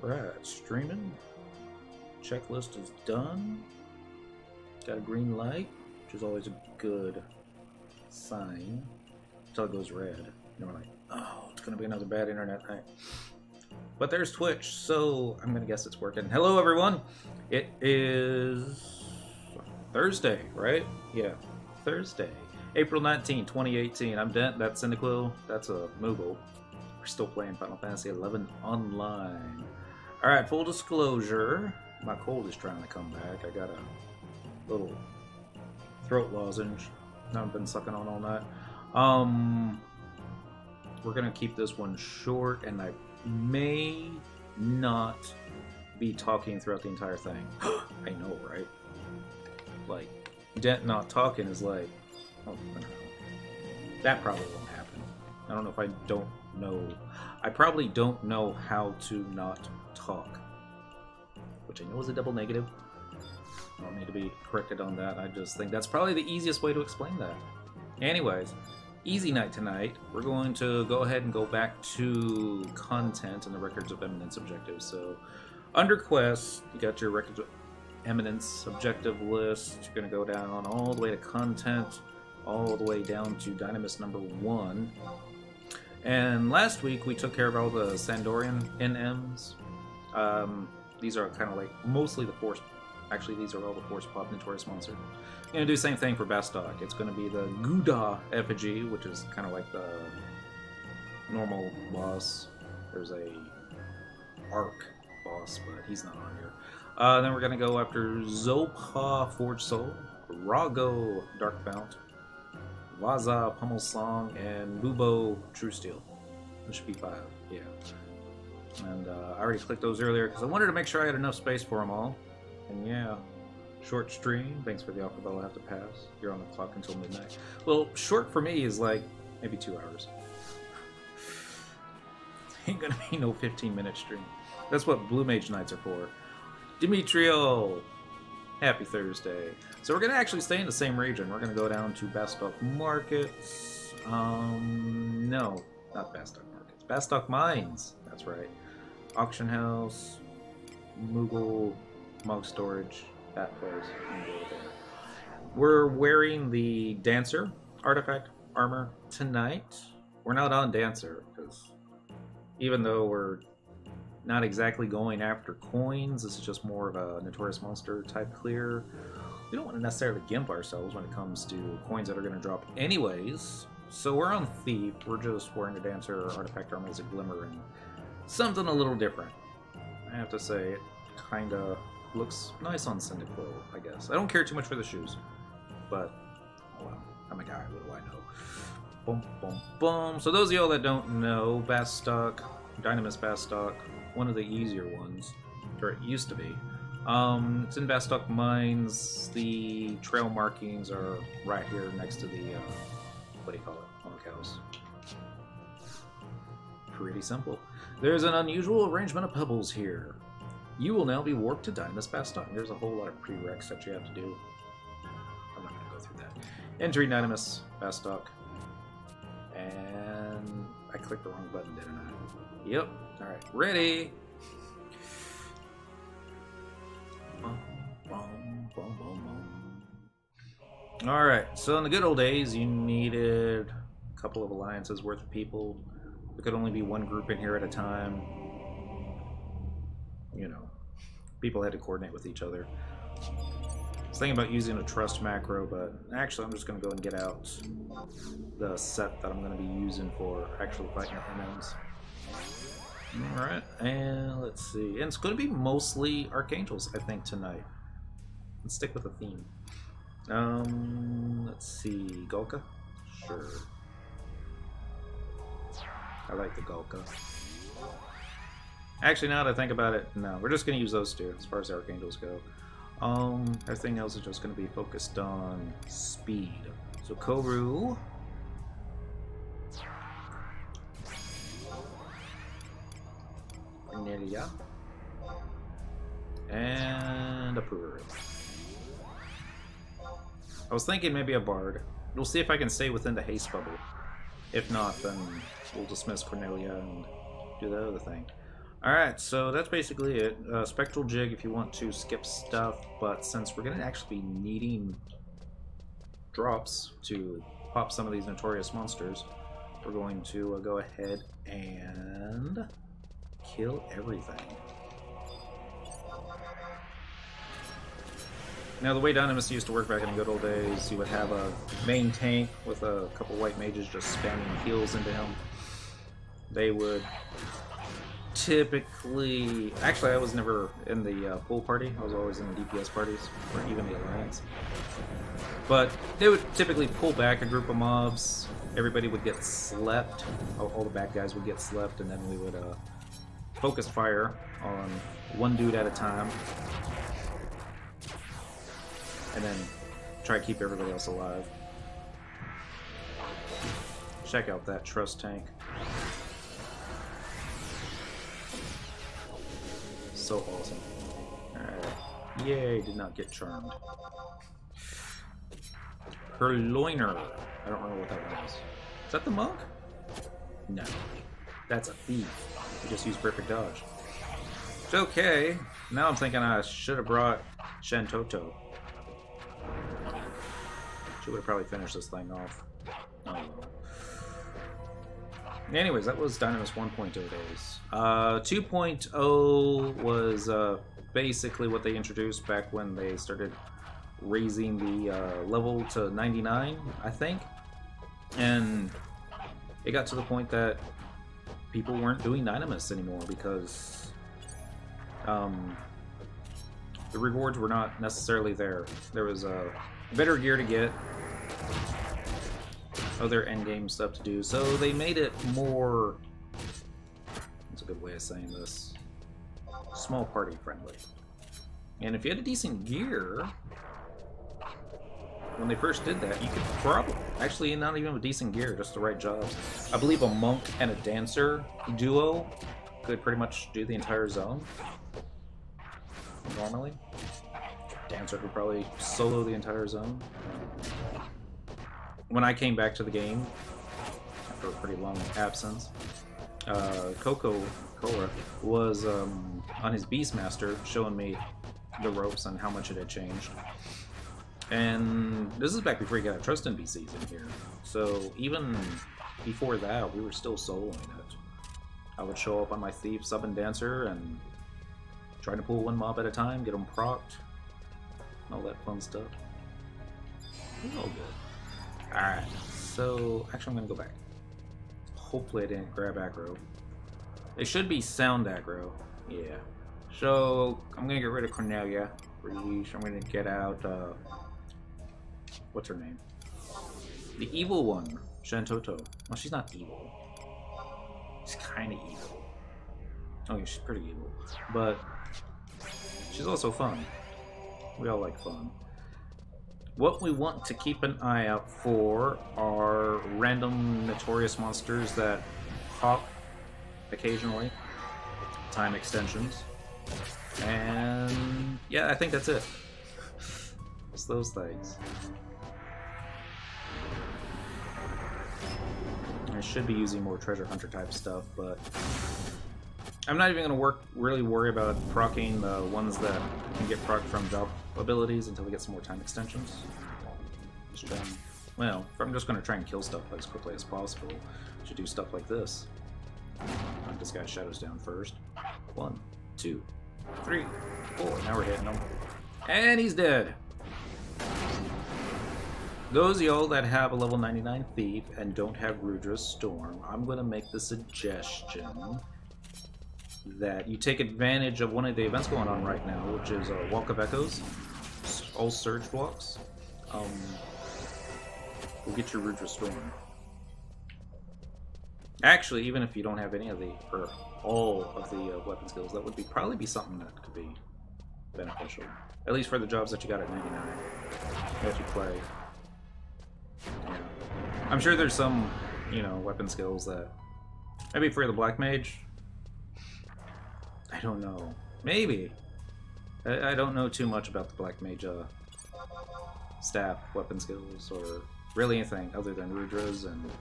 Alright, streaming. Checklist is done. Got a green light, which is always a good sign. Until it goes red. And we're like, oh, it's gonna be another bad internet night. But there's Twitch, so I'm gonna guess it's working. Hello everyone! It is Thursday, right? Yeah, Thursday. April 19, 2018. I'm Dent, that's Cyndaquil, that's a Moogle. We're still playing Final Fantasy XI Online. Alright, full disclosure, my cold is trying to come back. I got a little throat lozenge I've been sucking on all night. We're gonna keep this one short, and I may not be talking throughout the entire thing. I know, right? Like, Dent not talking is like, oh, no. That probably won't happen. I don't know if I don't know. I probably don't know how to not talk, which I know is a double negative. I don't need to be corrected on that. I just think that's probably the easiest way to explain that. Anyways, easy night tonight. We're going to go ahead and go back to content and the Records of Eminence objectives. So, under quests, you got your Records of Eminence objective list. You're going to go down all the way to content, all the way down to Dynamis number 1. And last week we took care of all the Sandorian NMs. These are kind of like mostly the force. Actually, these are all the force pop notorious monsters. I'm going to do the same thing for Bastok. It's going to be the Gouda effigy, which is kind of like the normal boss. There's a Arc boss, but he's not on here. Then we're going to go after zo'pha Forge Soul, Rago Dark Fount, Vaza Pummel Song, and Bubo True Steel. There should be 5, yeah. And I already clicked those earlier because I wanted to make sure I had enough space for them all. And yeah, short stream. Thanks for the offer, though. I'll have to pass. You're on the clock until midnight. Well, short for me is like maybe 2 hours. Ain't gonna be no 15-minute stream. That's what Blue Mage nights are for. Dimitrio, happy Thursday. So we're gonna actually stay in the same region. We're gonna go down to Bastok Markets. No, not Bastok Markets. Bastok Mines. That's right. Auction House, Moogle, Monk Storage, that place. We're wearing the Dancer artifact armor tonight. We're not on Dancer because even though we're not exactly going after coins, this is just more of a notorious monster type clear. We don't want to necessarily gimp ourselves when it comes to coins that are going to drop anyways. So we're on Thief. We're just wearing the Dancer artifact armor as a glimmer and something a little different. I have to say, it kind of looks nice on Cyndaquil, I guess. I don't care too much for the shoes, but oh well, I'm a guy, what do I know? Boom, boom, boom. So those of y'all that don't know, Bastok, Dynamis Bastok, one of the easier ones, or it used to be. It's in Bastok Mines. The trail markings are right here next to the, what do you call it, Monk House. Pretty simple. There's an unusual arrangement of pebbles here. You will now be warped to Dynamis Bastok. There's a whole lot of prereqs that you have to do. I'm not going to go through that. Entering Dynamis Bastok. And I clicked the wrong button, didn't I? Yep. Alright, ready. Alright, so in the good old days, you needed a couple of alliances worth of people. There could only be one group in here at a time. You know, people had to coordinate with each other. I was thinking about using a trust macro, but actually I'm just going to go and get out the set that I'm going to be using for actually fighting NMs. Alright, and let's see. And it's going to be mostly Archangels, I think, tonight. Let's stick with the theme. Let's see. Golka? Sure. I like the Golka. Actually, now that I think about it, no. We're just going to use those two as far as the Archangels go. Everything else is just going to be focused on speed. So, Koru. Cornelia. And a Puru. I was thinking maybe a Bard. We'll see if I can stay within the haste bubble. If not, then we'll dismiss Cornelia and do the other thing. Alright, so that's basically it. Spectral Jig if you want to skip stuff, but since we're going to actually be needing drops to pop some of these notorious monsters, we're going to go ahead and kill everything. Now, the way Dynamis used to work back in the good old days, you would have a main tank with a couple white mages just spamming heals into him. They would typically... Actually, I was never in the pool party. I was always in the DPS parties, or even the Alliance. But they would typically pull back a group of mobs. Everybody would get slept. All the bad guys would get slept, and then we would focus fire on one dude at a time. And then try to keep everybody else alive. Check out that trust tank. So awesome. Alright. Yay, did not get charmed. Purloiner. I don't remember what that one is. Is that the monk? No. That's a thief. He just used perfect dodge. It's okay. Now I'm thinking I should have brought Shantoto. She would have probably finished this thing off. Oh. Anyways, that was Dynamis 1.0 days. 2.0 was basically what they introduced back when they started raising the level to 99, I think. And it got to the point that people weren't doing Dynamis anymore because the rewards were not necessarily there. There was better gear to get, other endgame stuff to do, so they made it more, that's a good way of saying this, small party friendly. And if you had a decent gear, when they first did that, you could probably, actually not even with decent gear, just the right jobs. I believe a monk and a dancer duo could pretty much do the entire zone, normally. Dancer could probably solo the entire zone. When I came back to the game, after a pretty long absence, Coca-Cola was on his Beastmaster showing me the ropes and how much it had changed. And this is back before you got a trust NPCs in here. So even before that, we were still soloing it. I would show up on my Thief, Sub, and Dancer and try to pull one mob at a time, get them procced, all that fun stuff. It's all good. Alright, so actually I'm gonna go back. Hopefully I didn't grab aggro. It should be sound aggro. Yeah. So I'm gonna get rid of Cornelia. I'm gonna get out what's her name? The evil one, Shantoto. Well, she's not evil. She's kinda evil. Oh yeah, she's pretty evil. But she's also fun. We all like fun. What we want to keep an eye out for are random notorious monsters that pop occasionally, time extensions, and yeah, I think that's it. It's those things. I should be using more treasure hunter type stuff, but I'm not even going to really worry about proccing the ones that can get procced from job abilities until we get some more time extensions. Well, if I'm just going to try and kill stuff as quickly as possible, I should do stuff like this. Knock this guy's shadows down first. 1, 2, 3, 4. Now we're hitting him. And he's dead! Those of y'all that have a level 99 Thief and don't have Rudra's Storm, I'm going to make the suggestion that you take advantage of one of the events going on right now, which is Walk of Echoes, all surge blocks. We'll get your Rudra's Storm. Actually, even if you don't have any of the, or all of the weapon skills, that would probably be something that could be beneficial. At least for the jobs that you got at 99, that you play. Yeah. I'm sure there's some, you know, weapon skills that, maybe for the Black Mage, I don't know. Maybe. I don't know too much about the Black Mage staff weapon skills, or really anything other than Rudra's and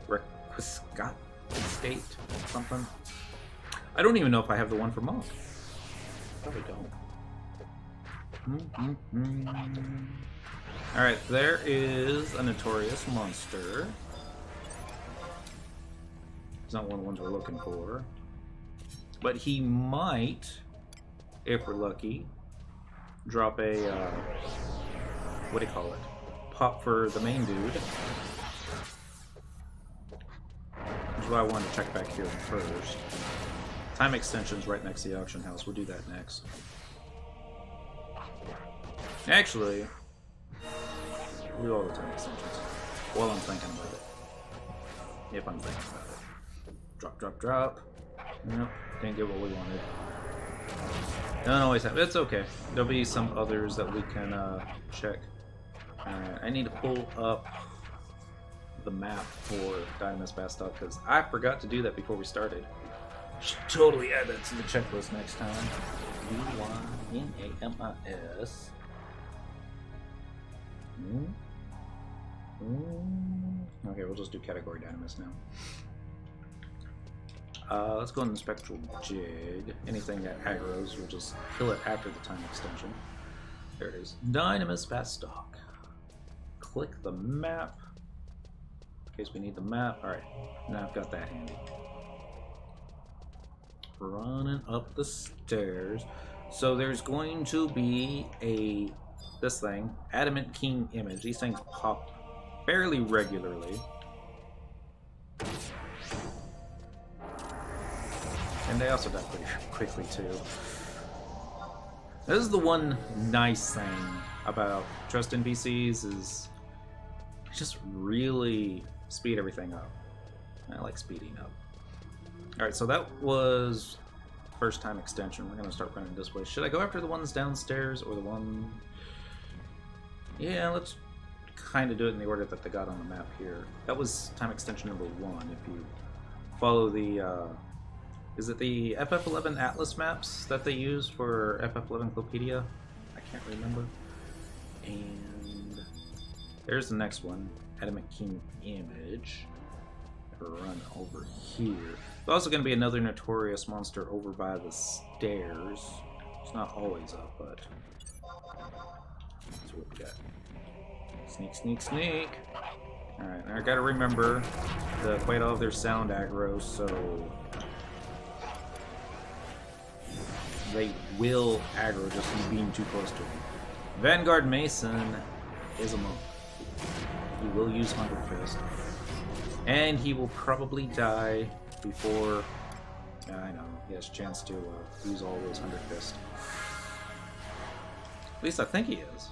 Requiscate something. I don't even know if I have the one for Monk. Probably don't. Alright, there is a notorious monster. It's not one of the ones we're looking for. But he might, if we're lucky, drop a, what do you call it? Pop for the main dude. Which is why I wanted to check back here first. Time extension's right next to the auction house. We'll do that next. Actually, we'll do all the time extensions while I'm thinking about it. If I'm thinking about it. Drop, drop, drop. Nope, didn't get what we wanted. Don't always have. It's okay. There'll be some others that we can check. I need to pull up the map for Dynamis Bastok because I forgot to do that before we started. Should totally add that to the checklist next time. Dynamis. Okay, we'll just do category Dynamis now. Let's go in the Spectral Jig. Anything that aggroes, we'll just kill it after the time extension. There it is. Dynamis Bastok. Click the map. In case we need the map. Alright, now I've got that handy. Running up the stairs. So there's going to be this thing, Adamant King Image. These things pop fairly regularly. And they also die pretty quickly too. This is the one nice thing about Trust NPCs is just really speed everything up. I like speeding up. Alright, so that was first time extension. We're gonna start running this way. Should I go after the ones downstairs or the one... Yeah, let's kind of do it in the order that they got on the map here. That was time extension number 1. If you follow the... Is it the FF11 Atlas maps that they use for FF11 Clopedia? I can't remember. And there's the next one, Adamant King Image. Run over here. There's also going to be another notorious monster over by the stairs. It's not always up, but that's what we got. Sneak, sneak, sneak. Alright, I gotta remember that quite all of their sound aggro, so they will aggro just from being too close to him. Vanguard Mason is a monk. He will use 100 Fist. And he will probably die before... I know, he has a chance to use all those 100 Fist. At least I think he is.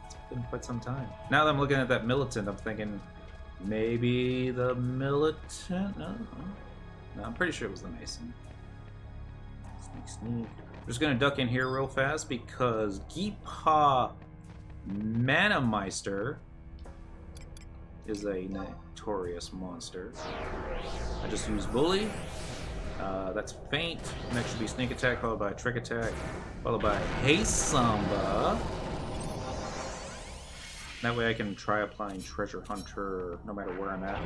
It's been quite some time. Now that I'm looking at that militant, I'm thinking maybe the militant? No, I'm pretty sure it was the Mason. Sneak, sneak. I'm just going to duck in here real fast because Geepa Manameister is a notorious monster. I just use Bully. That's Feint. Next should be Sneak Attack, followed by Trick Attack, followed by Hey Samba. That way I can try applying Treasure Hunter no matter where I'm at.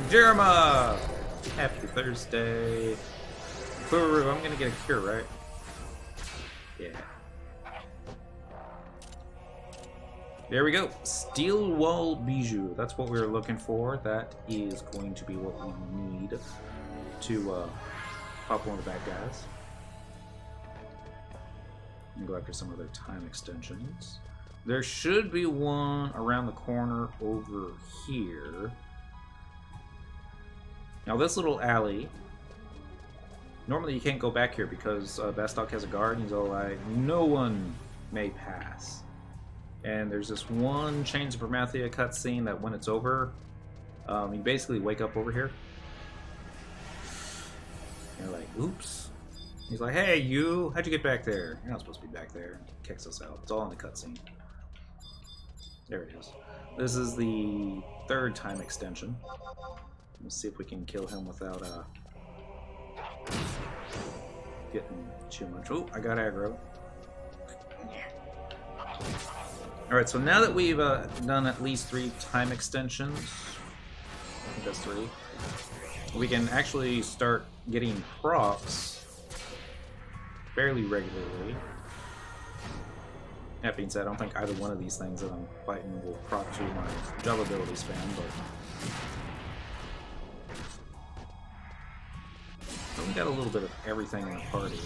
Jerma! Happy Thursday. Kuru, I'm gonna get a cure, right? Yeah. There we go. Steel Wall Bijou. That's what we were looking for. That is going to be what we need to pop one of the bad guys. And go after some other time extensions. There should be one around the corner over here. Now this little alley, normally you can't go back here because Bastok has a guard and he's all like, no one may pass. And there's this one Chains of Promathia cutscene that when it's over, you basically wake up over here. And you're like, oops. He's like, hey, you, how'd you get back there? You're not supposed to be back there. He kicks us out. It's all in the cutscene. There it is. This is the third time extension. Let's see if we can kill him without getting too much. Oh, I got aggro. Alright, so now that we've done at least 3 time extensions, I think that's 3, we can actually start getting procs fairly regularly. That being said, I don't think either one of these things that I'm fighting will proc to my job ability spam, but we got a little bit of everything in the party.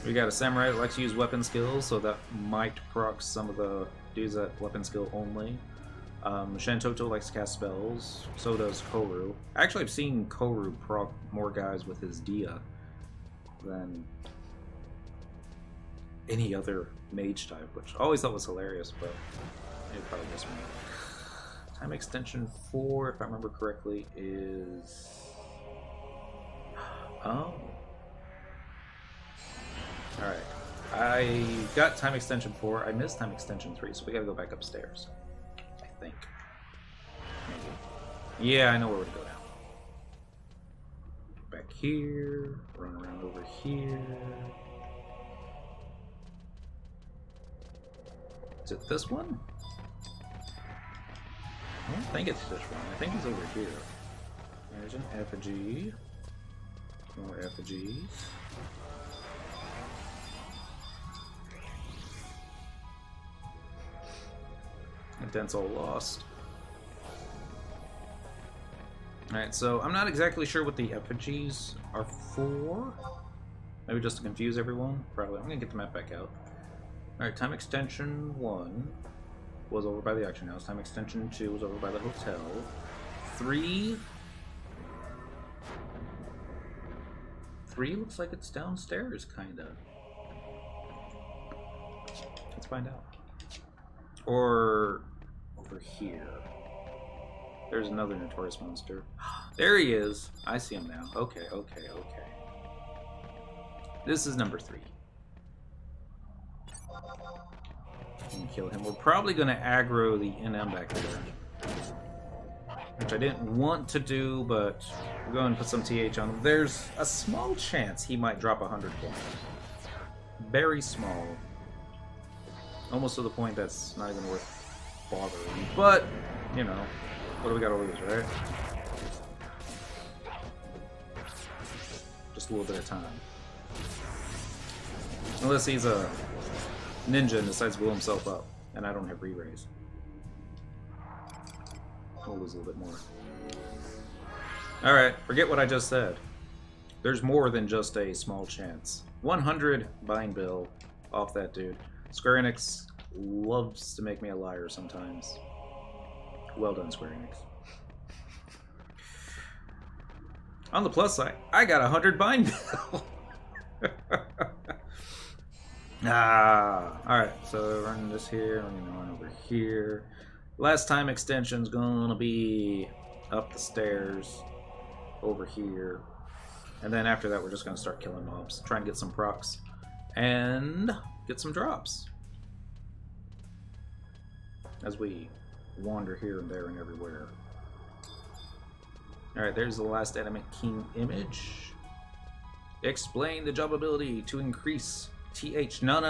We got a samurai that likes to use weapon skills, so that might proc some of the dudes that weapon skill only. Shantoto likes to cast spells, so does Koru. Actually, I've seen Koru proc more guys with his Dia than any other mage type, which I always thought was hilarious, but it probably just me. Time extension 4, if I remember correctly, is... Oh. Alright. I got time extension 4. I missed time extension 3, so we gotta go back upstairs. I think. Maybe. Yeah, I know where to go now. Back here. Run around over here. Is it this one? I don't think it's this one. I think it's over here. There's an effigy. More effigies. And Dent's all lost. Alright, so I'm not exactly sure what the effigies are for. Maybe just to confuse everyone? Probably. I'm gonna get the map back out. Alright, time extension 1 was over by the auction house. Time extension 2 was over by the hotel. 3 looks like it's downstairs, kinda. Let's find out. Or over here. There's another notorious monster. There he is. I see him now. Okay, okay, okay. This is number 3. And kill him. We're probably going to aggro the NM back there. Which I didn't want to do, but we're going to put some TH on him. There's a small chance he might drop 100 points. Very small. Almost to the point that's not even worth bothering. But, you know, what do we got to lose, right? Just a little bit of time. Unless he's a ninja and decides to blow himself up, and I don't have re-raise. We'll lose a little bit more. Alright, forget what I just said. There's more than just a small chance. 100 bind bill off that dude. Square Enix loves to make me a liar sometimes. Well done, Square Enix. On the plus side, I got 100 bind bill. Alright, so running this here, I'm gonna run over here. Last time extension's gonna be up the stairs, over here. And then after that, we're just gonna start killing mobs, try and get some procs, and get some drops. As we wander here and there and everywhere. Alright, there's the last Animate King image. Explain the job ability to increase TH. No.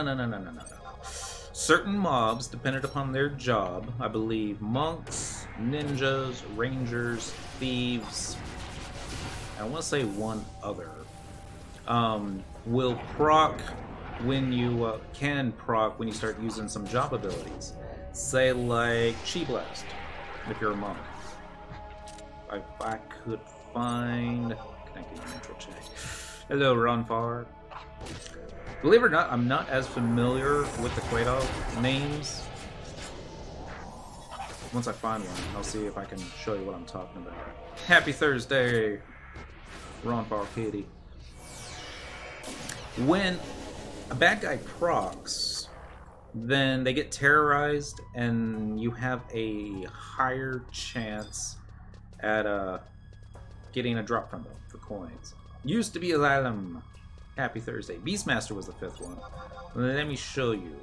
Certain mobs, dependent upon their job, I believe monks, ninjas, rangers, thieves, I want to say one other, will proc when you can proc when you start using some job abilities. Say like Chi Blast, if you're a monk. If I could find... Connecting neutral check. Hello, Ronfar. Believe it or not, I'm not as familiar with the Quaidog names. Once I find one, I'll see if I can show you what I'm talking about. Happy Thursday, Ronfar Kitty. When a bad guy procs, then they get terrorized, and you have a higher chance at getting a drop from them for coins. Used to be Asylum. Happy Thursday. Beastmaster was the 5th one. Let me show you.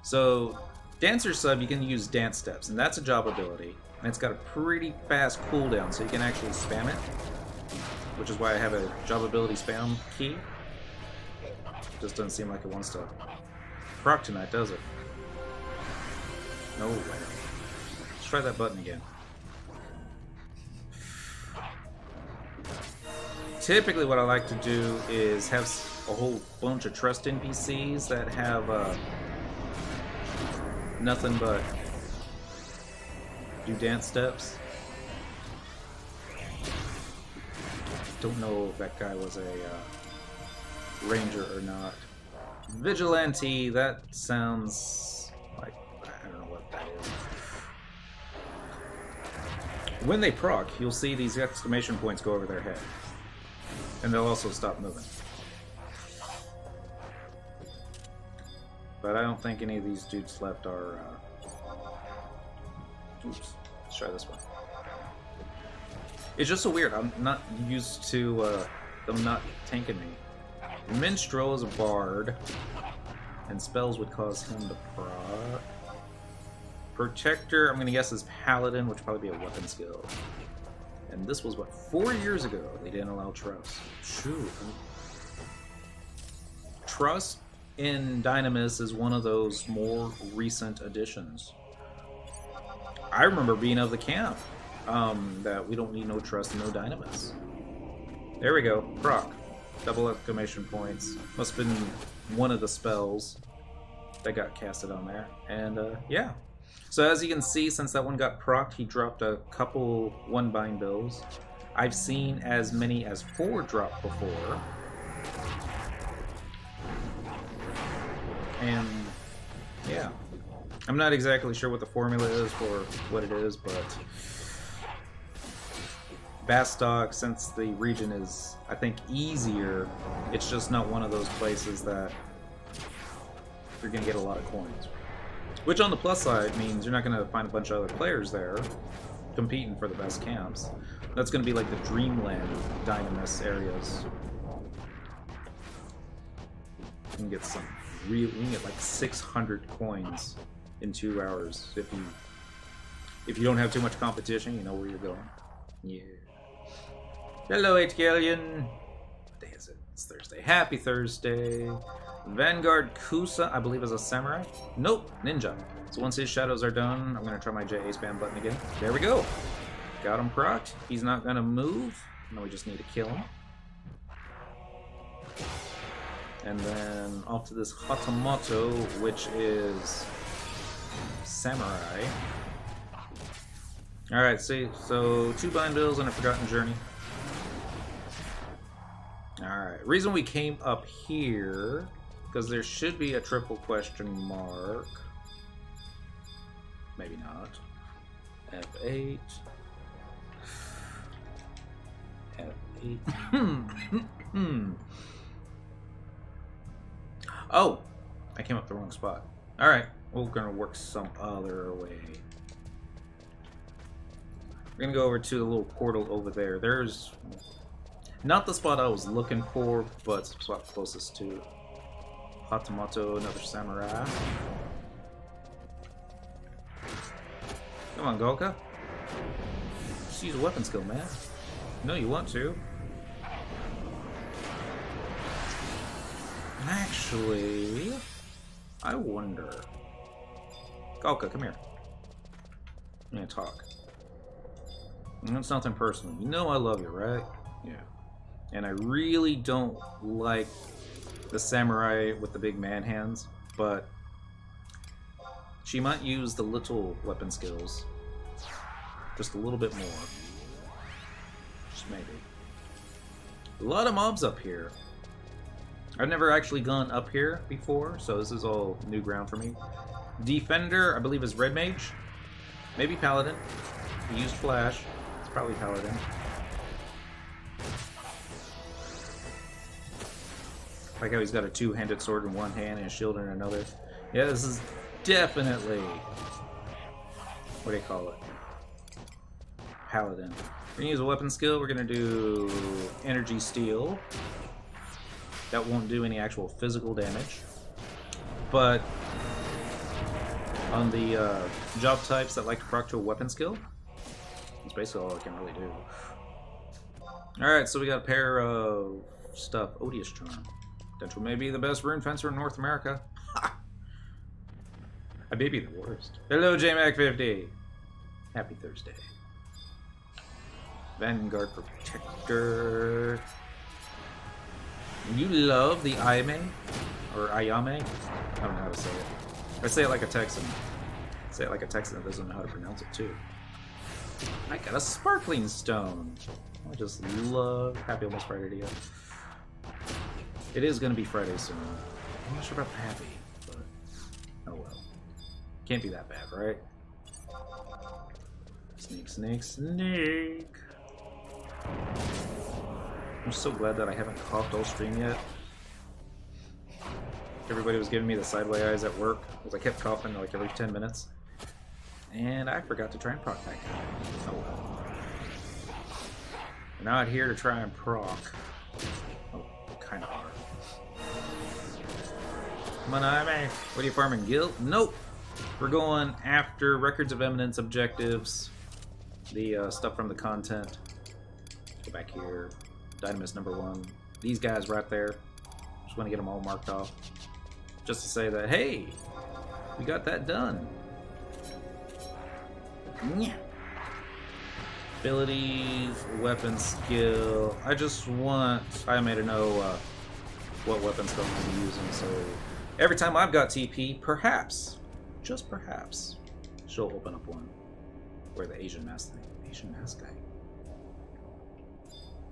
So, Dancer Sub, you can use Dance Steps, and that's a job ability. And it's got a pretty fast cooldown, so you can actually spam it. Which is why I have a job ability spam key. Just doesn't seem like it wants to proc tonight, does it? No way. Let's try that button again. Typically what I like to do is have a whole bunch of trust NPCs that have nothing but do dance steps. Don't know if that guy was a ranger or not. Vigilante, that sounds like, I don't know what that is. When they proc, you'll see these exclamation points go over their head. And they'll also stop moving. But I don't think any of these dudes left are... Oops, let's try this one. It's just so weird. I'm not used to them not tanking me. Minstrel is a bard, and spells would cause him to proc. Protector, I'm gonna guess is paladin, which would probably be a weapon skill. And this was what, 4 years ago? They didn't allow trust. Shoot. Trust in Dynamis is one of those more recent additions. I remember being of the camp that we don't need no trust and no Dynamis. There we go. Proc. Double exclamation points. Must have been one of the spells that got casted on there. And yeah. So as you can see, since that one got procced, he dropped a couple one-bind bills. I've seen as many as 4 drop before. And yeah. I'm not exactly sure what the formula is for what it is, but Bastok, since the region is, I think, easier, it's just not one of those places that you're going to get a lot of coins. Which on the plus side means you're not going to find a bunch of other players there competing for the best camps. That's going to be like the Dreamland Dynamis areas. You can get some real, you can get like 600 coins in 2 hours if you don't have too much competition. You know where you're going. Yeah. Hello, 8 Galleon. What day is it? It's Thursday. Happy Thursday. Vanguard Kusa, I believe, is a samurai. Nope, ninja. So once his shadows are done, I'm gonna try my JA spam button again. There we go. Got him procced. He's not gonna move. No, we just need to kill him. And then off to this Hatamoto, which is samurai. Alright, so 2 bind bills and a forgotten journey. Alright, reason we came up here, because there should be a triple question mark. Maybe not. F8. F8. Oh! I came up the wrong spot. Alright, we're gonna work some other way. We're gonna go over to the little portal over there. There's not the spot I was looking for, but the spot closest to Hatamoto, another samurai. Come on, Golka. Just use a weapon skill, man. No, you want to. Actually, I wonder. Golka, come here. I'm gonna talk. It's nothing personal. You know I love you, right? Yeah. And I really don't like the samurai with the big man hands, but she might use the little weapon skills just a little bit more. Just maybe. A lot of mobs up here. I've never actually gone up here before, so this is all new ground for me. Defender, I believe, is Red Mage. Maybe Paladin. He used Flash. It's probably Paladin. Like how he's got a two-handed sword in one hand and a shield in another. Yeah, this is definitely... what do you call it? Paladin. We're gonna use a weapon skill. We're gonna do Energy Steel. That won't do any actual physical damage. But on the job types that like to proc to a weapon skill, that's basically all I can really do. Alright, so we got a pair of stuff. Odious Charm. Potential may be the best rune fencer in North America. Ha! I may be the worst. Hello, JMac50. Happy Thursday. Vanguard Protector. You love the Ayame? Or Ayame? I don't know how to say it. I say it like a Texan. Say it like a Texan that doesn't know how to pronounce it too. I got a sparkling stone. I just love Happy Almost Friday to you. It is going to be Friday soon. I'm not sure about Happy, but oh well. Can't be that bad, right? Snake, snake, snake. I'm so glad that I haven't coughed all stream yet. Everybody was giving me the sideway eyes at work because I kept coughing like every 10 minutes. And I forgot to try and proc that guy. Oh well. We're not here to try and proc. Oh, kind of hard. Come on, Ame. What are you farming? Guild? Nope. We're going after Records of Eminence objectives. The stuff from the content. Go back here. Dynamis #1. These guys right there. Just want to get them all marked off. Just to say that, hey, we got that done. Yeah. Abilities, weapon skill. I just want Ayame to know what weapon skill I'm going to be using. So every time I've got TP, perhaps, just perhaps, she'll open up one. Where the Asian mask thing. Asian mask guy.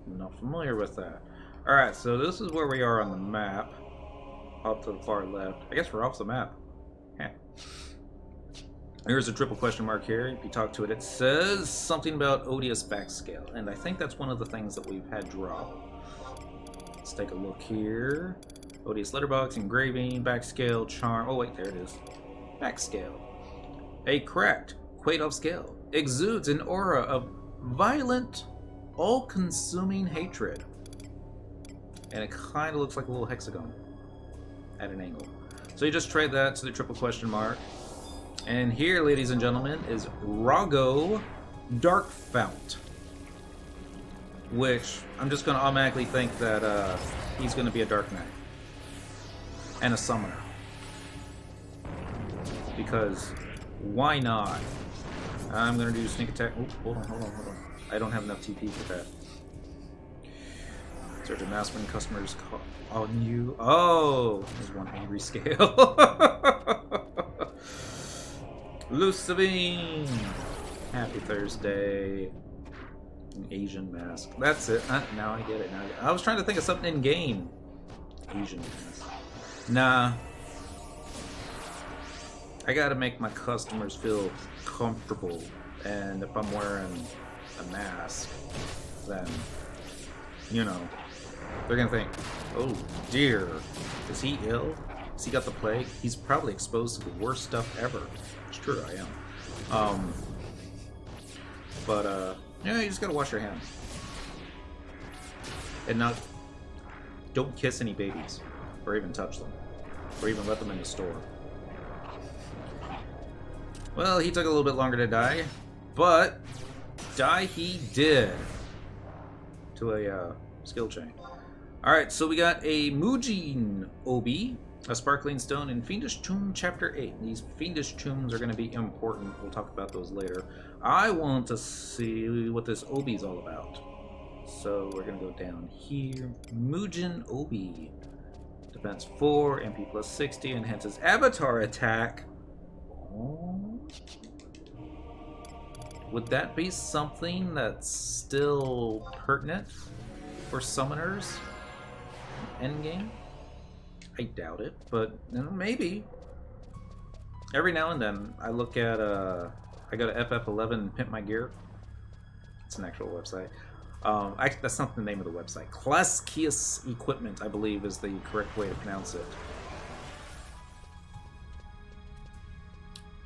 I'm not familiar with that. Alright, so this is where we are on the map. Up to the far left. I guess we're off the map. Heh. There's a triple question mark here. If you talk to it, it says something about odious backscale. And I think that's one of the things that we've had drop. Let's take a look here. Odious letterbox, engraving, backscale, charm. Oh wait, there it is. Backscale. A cracked, Quaid-off scale. Exudes an aura of violent, all-consuming hatred. And it kind of looks like a little hexagon at an angle. So you just trade that to the triple question mark. And here, ladies and gentlemen, is Rago Dark Fount. Which, I'm just going to automatically think that he's going to be a Dark Knight. And a Summoner. Because, why not? I'm going to do Sneak Attack. Oh, hold on. I don't have enough TP for that. Search a mask when customers call on you. Oh, there's one angry scale. Lucivine. Happy Thursday. An Asian mask. That's it. Now I get it. I was trying to think of something in game. Asian mask. Nah. I gotta make my customers feel comfortable. And if I'm wearing a mask, then, you know, they're gonna think, oh dear, is he ill? Has he got the plague? He's probably exposed to the worst stuff ever. It's true, I am. Yeah, you just gotta wash your hands. And not, don't kiss any babies, or even touch them, or even let them in the store. Well, he took a little bit longer to die, but die he did. To a skill chain. Alright, so we got a Mujin Obi, a Sparkling Stone, and Fiendish Tomb Chapter 8. These Fiendish Tombs are going to be important. We'll talk about those later. I want to see what this Obi is all about. So we're going to go down here. Mujin Obi. Defense 4, MP plus 60, enhances Avatar attack. Oh. Would that be something that's still pertinent for summoners? Endgame? I doubt it, but maybe. Every now and then, I look at, I go to FF11 and pimp my gear. It's an actual website. That's not the name of the website. Klaskius Equipment, I believe, is the correct way to pronounce it.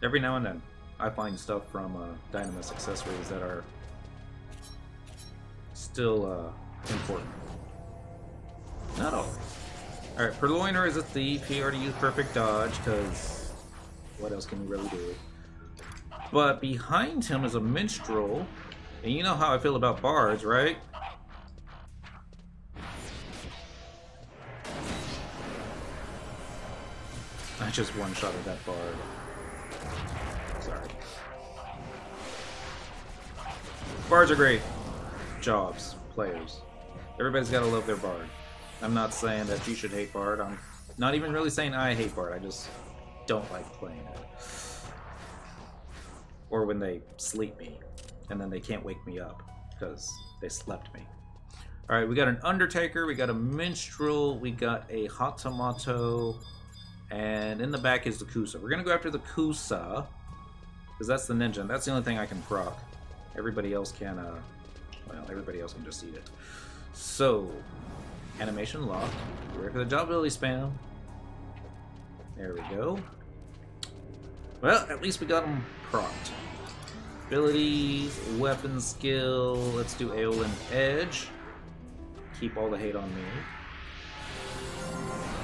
Every now and then, I find stuff from Dynamis accessories that are still important. Not always. Alright, Purloiner is a thief. He already used perfect dodge, because what else can he really do? But behind him is a minstrel, and you know how I feel about bards, right? I just one-shotted that bard. Sorry. Bards are great. Jobs. Players. Everybody's gotta love their bard. I'm not saying that you should hate Bard. I'm not even really saying I hate Bard. I just don't like playing it. Or when they sleep me, and then they can't wake me up because they slept me. Alright, we got an Undertaker, we got a Minstrel, we got a Hatomato, and in the back is the Kusa. We're gonna go after the Kusa, because that's the ninja, and that's the only thing I can proc. Everybody else can, well, everybody else can just eat it. So, animation locked. We're ready for the job ability spam. There we go. Well, at least we got them procced. Abilities, weapon skill, let's do Aeolin Edge. Keep all the hate on me.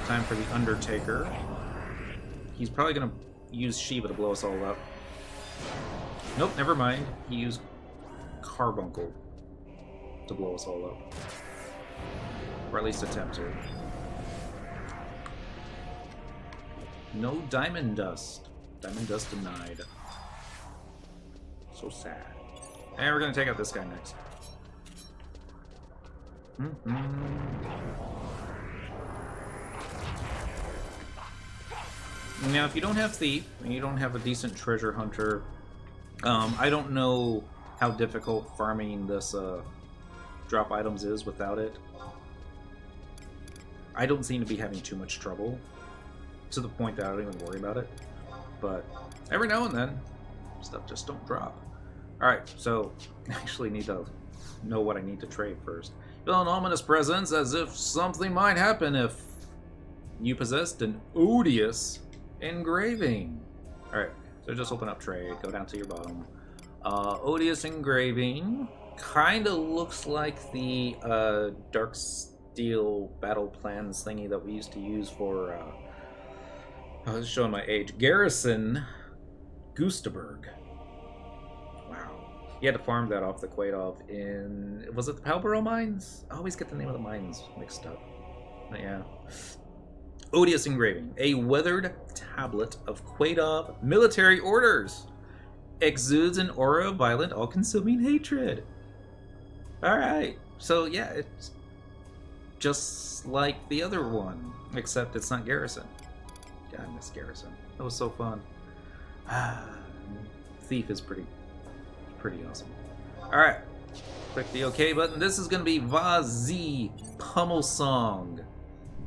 Time for the Undertaker. He's probably gonna use Shiva to blow us all up. Nope, never mind. He used Carbuncle to blow us all up. Or at least attempt to. No Diamond Dust. Diamond Dust denied. So sad. And we're gonna take out this guy next. Now, if you don't have Thief, and you don't have a decent Treasure Hunter, I don't know how difficult farming this drop items is without it. I don't seem to be having too much trouble, to the point that I don't even worry about it. But every now and then, stuff just don't drop. Alright, so I actually need to know what I need to trade first. Feel an ominous presence, as if something might happen if you possessed an odious engraving. Alright, so just open up trade, go down to your bottom. Odious engraving kinda looks like the Dark Steel battle plans thingy that we used to use for I was showing my age. Garrison Gustaberg. Wow. He had to farm that off the Quaidov in... Was it the Palborough Mines? I always get the name of the mines mixed up. But yeah. Odious engraving. A weathered tablet of Quaidov military orders. Exudes an aura of violent, all-consuming hatred. Alright. So yeah, it's just like the other one. Except it's not Garrison. God, I miss Garrison. That was so fun. Thief is pretty awesome. Alright. Click the OK button. This is going to be Vazi Pummel Song.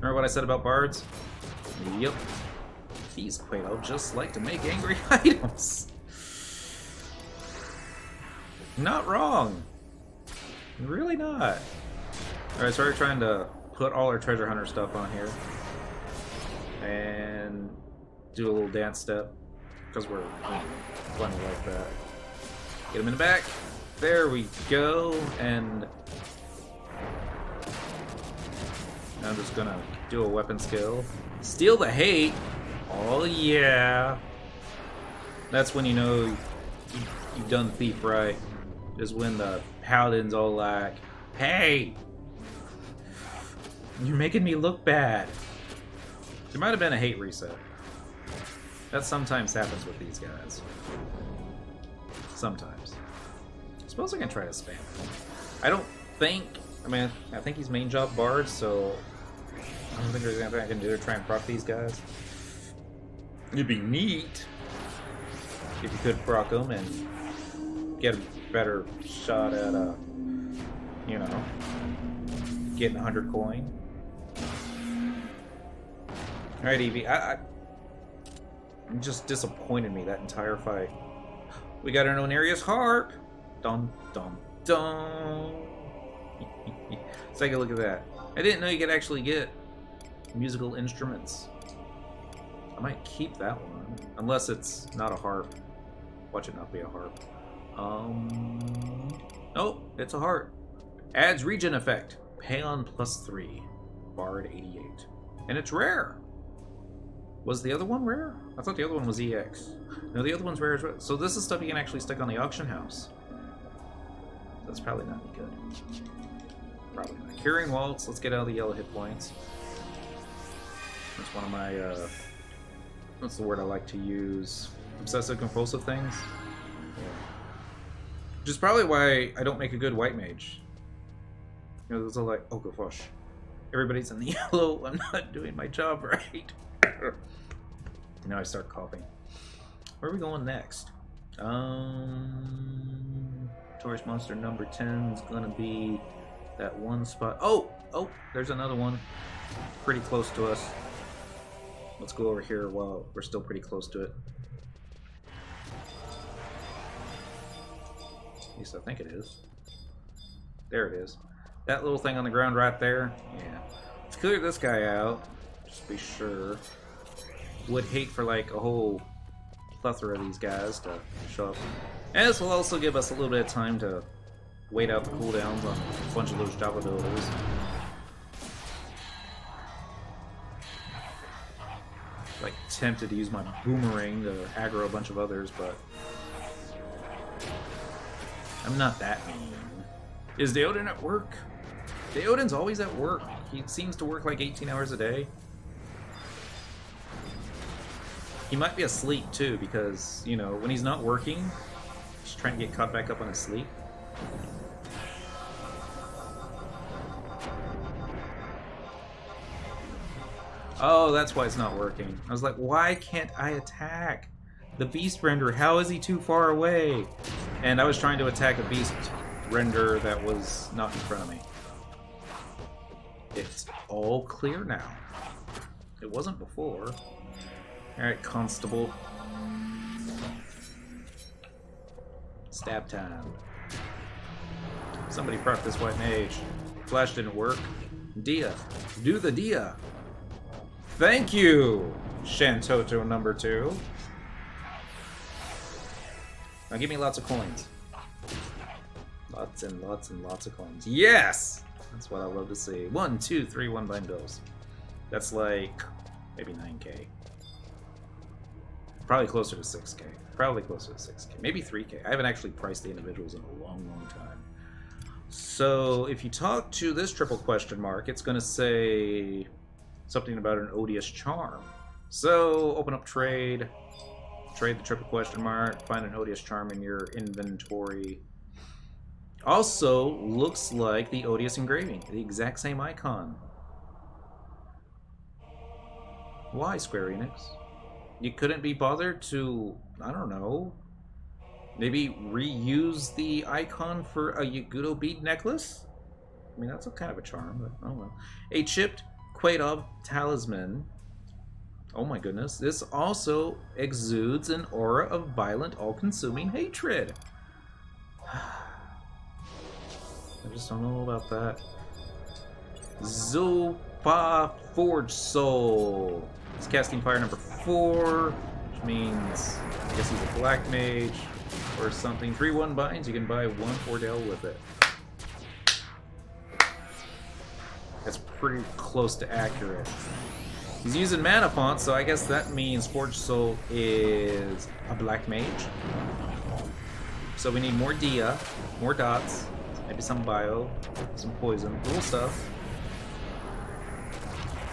Remember what I said about bards? Yep. These Quaidov just like to make angry items. Not wrong. Really not. Alright, so we're trying to put all our treasure hunter stuff on here. And do a little dance step. Because we're plenty like that. Get him in the back. There we go. And I'm just gonna do a weapon skill. Steal the hate. Oh yeah. That's when you know you've done Thief right. Is when the paladin's all like, hey, you're making me look bad. There might have been a hate reset. That sometimes happens with these guys. Sometimes. I suppose I can try to spam it. I don't think... I mean, I think he's main job Bard, so... I don't think there's anything I can do to try and proc these guys. It'd be neat if you could proc them and get a better shot at, you know, getting 100 coin. Alright, Eevee, I'm just disappointed me that entire fight. We got our notorious harp. Dum dum dum. Let's take a look at that. I didn't know you could actually get musical instruments. I might keep that one, unless it's not a harp. Watch it not be a harp. Oh, it's a harp. Adds regen effect. Payon +3. Bard 88. And it's rare. Was the other one rare? I thought the other one was EX. No, the other one's rare as well. So this is stuff you can actually stick on the auction house. That's probably not any good. Probably not. Curing Waltz. Let's get out of the yellow hit points. That's one of my, what's the word I like to use? Obsessive compulsive things? Yeah. Which is probably why I don't make a good white mage. You know, there's all like, oh gosh. Everybody's in the yellow. I'm not doing my job right. Now I start coughing. Where are we going next? Notorious monster number 10 is gonna be that one spot. Oh, there's another one. Pretty close to us. Let's go over here while we're still pretty close to it. At least I think it is. There it is. That little thing on the ground right there. Yeah. Let's clear this guy out. Just be sure. Would hate for like a whole plethora of these guys to show up. And this will also give us a little bit of time to wait out the cooldowns on a bunch of those job abilities. Like tempted to use my boomerang to aggro a bunch of others, but I'm not that mean. Is Deoden at work? Deoden's always at work. He seems to work like 18 hours a day. He might be asleep too, because, you know, when he's not working, he's trying to get caught back up on his sleep. Oh, that's why it's not working. I was like, why can't I attack the beast render? How is he too far away? And I was trying to attack a beast render that was not in front of me. It's all clear now. It wasn't before. Alright, Constable. Stab time. Somebody prep this white mage. Flash didn't work. Dia. Do the Dia. Thank you, Shantoto number 2. Now give me lots of coins. Lots and lots and lots of coins. Yes! That's what I love to see. 1, 2, 3, 1 bind bills. That's like maybe 9k. Probably closer to 6k. Probably closer to 6k. Maybe 3k. I haven't actually priced the individuals in a long, long time. So if you talk to this triple question mark, it's going to say something about an odious charm. So open up trade. Trade the triple question mark. Find an odious charm in your inventory. Also, looks like the odious engraving. The exact same icon. Why, Square Enix? You couldn't be bothered to, I don't know, maybe reuse the icon for a Yagudo bead necklace? I mean, that's a kind of a charm, but oh well. A chipped Quaidov talisman. Oh my goodness. This also exudes an aura of violent, all-consuming hatred. I just don't know about that. Zo'pha Forge Soul. He's casting fire number 4, which means I guess he's a black mage or something. 3/1 binds, you can buy 1 Fordell with it. That's pretty close to accurate. He's using mana font, so I guess that means Forge Soul is a black mage. So we need more Dia, more dots, maybe some bio, some poison, cool stuff.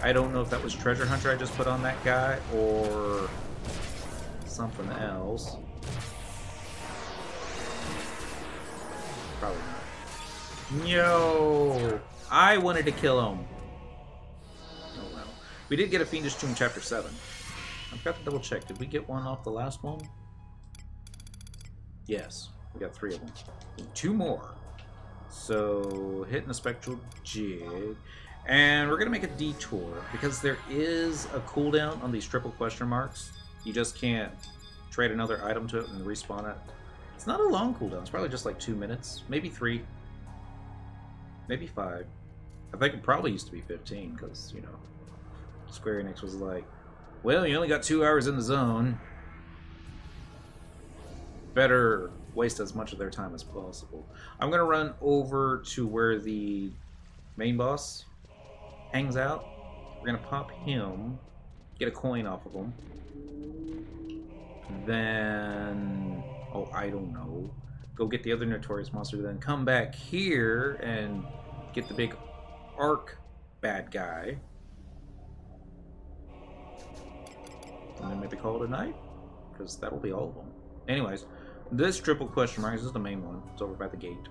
I don't know if that was Treasure Hunter I just put on that guy, or something else. Probably not. No! I wanted to kill him. Oh well. We did get a Fiendish Tomb Chapter 7. I've got to double check. Did we get one off the last one? Yes. We got 3 of them. 2 more. So, hitting the Spectral Jig. And we're going to make a detour, because there is a cooldown on these triple question marks. You just can't trade another item to it and respawn it. It's not a long cooldown. It's probably just like 2 minutes. Maybe 3. Maybe 5. I think it probably used to be 15, because, you know, Square Enix was like, well, you only got 2 hours in the zone. Better waste as much of their time as possible. I'm going to run over to where the main boss hangs out. We're going to pop him, get a coin off of him. Then, oh, I don't know. Go get the other Notorious monster, then come back here and get the big Arc bad guy. And then maybe call it a night, because that'll be all of them. Anyways, this triple question mark, this is the main one. It's over by the gate.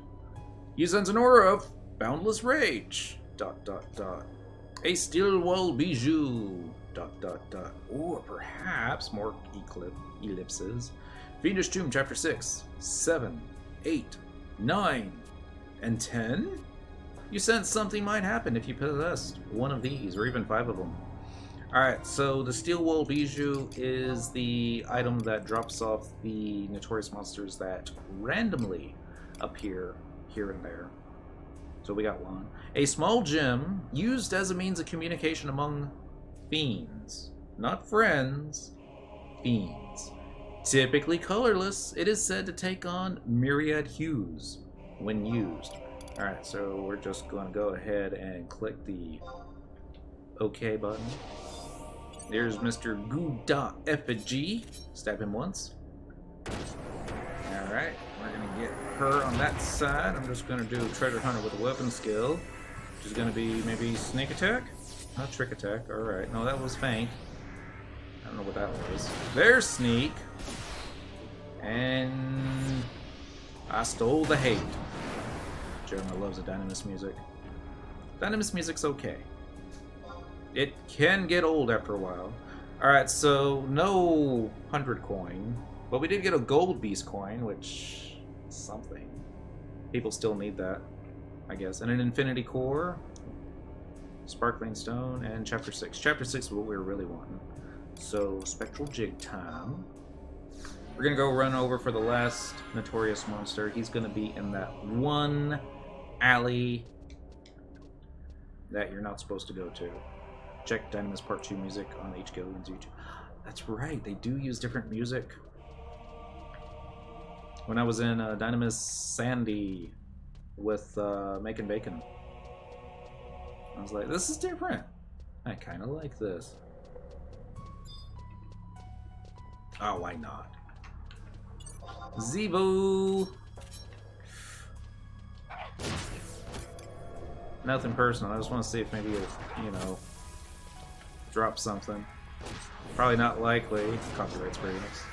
He sends an aura of boundless rage. ... A steel wall bijou. ... Or perhaps more ellipses. Fiendish Tomb, Chapter 6, 7, 8, 9, and 10? You sense something might happen if you possessed one of these, or even 5 of them. Alright, so the Steel Wool Bijou is the item that drops off the notorious monsters that randomly appear here and there. So we got one. A small gem used as a means of communication among fiends. Not friends, fiends. Typically colorless, it is said to take on myriad hues when used. Alright, so we're just going to go ahead and click the OK button. There's Mr. Goo.FFXI. Stab him once. Alright, we're going to get her on that side. I'm just going to do Treasure Hunter with a weapon skill, which is going to be maybe Sneak Attack? Not Trick Attack. Alright, no, that was Feint. I don't know what that was. There's Sneak. And I stole the hate. Jeremy loves the Dynamis music. Dynamis music's okay. It can get old after a while. Alright, so no 100 coin. But we did get a gold beast coin, which is something. People still need that, I guess. And an infinity core, sparkling stone, and chapter 6. Chapter 6 is what we were really wanting. So, spectral jig time. We're gonna go run over for the last notorious monster. He's gonna be in that one alley that you're not supposed to go to. Check Dynamis Part 2 music on H. Gilligan's YouTube. That's right, they do use different music. When I was in Dynamis Sandy with Making Bacon, I was like, this is different. I kind of like this. Oh, why not? Zeebo! Nothing personal. I just want to see if maybe you'll, you know, drop something. Probably not likely. Copyright Square Enix.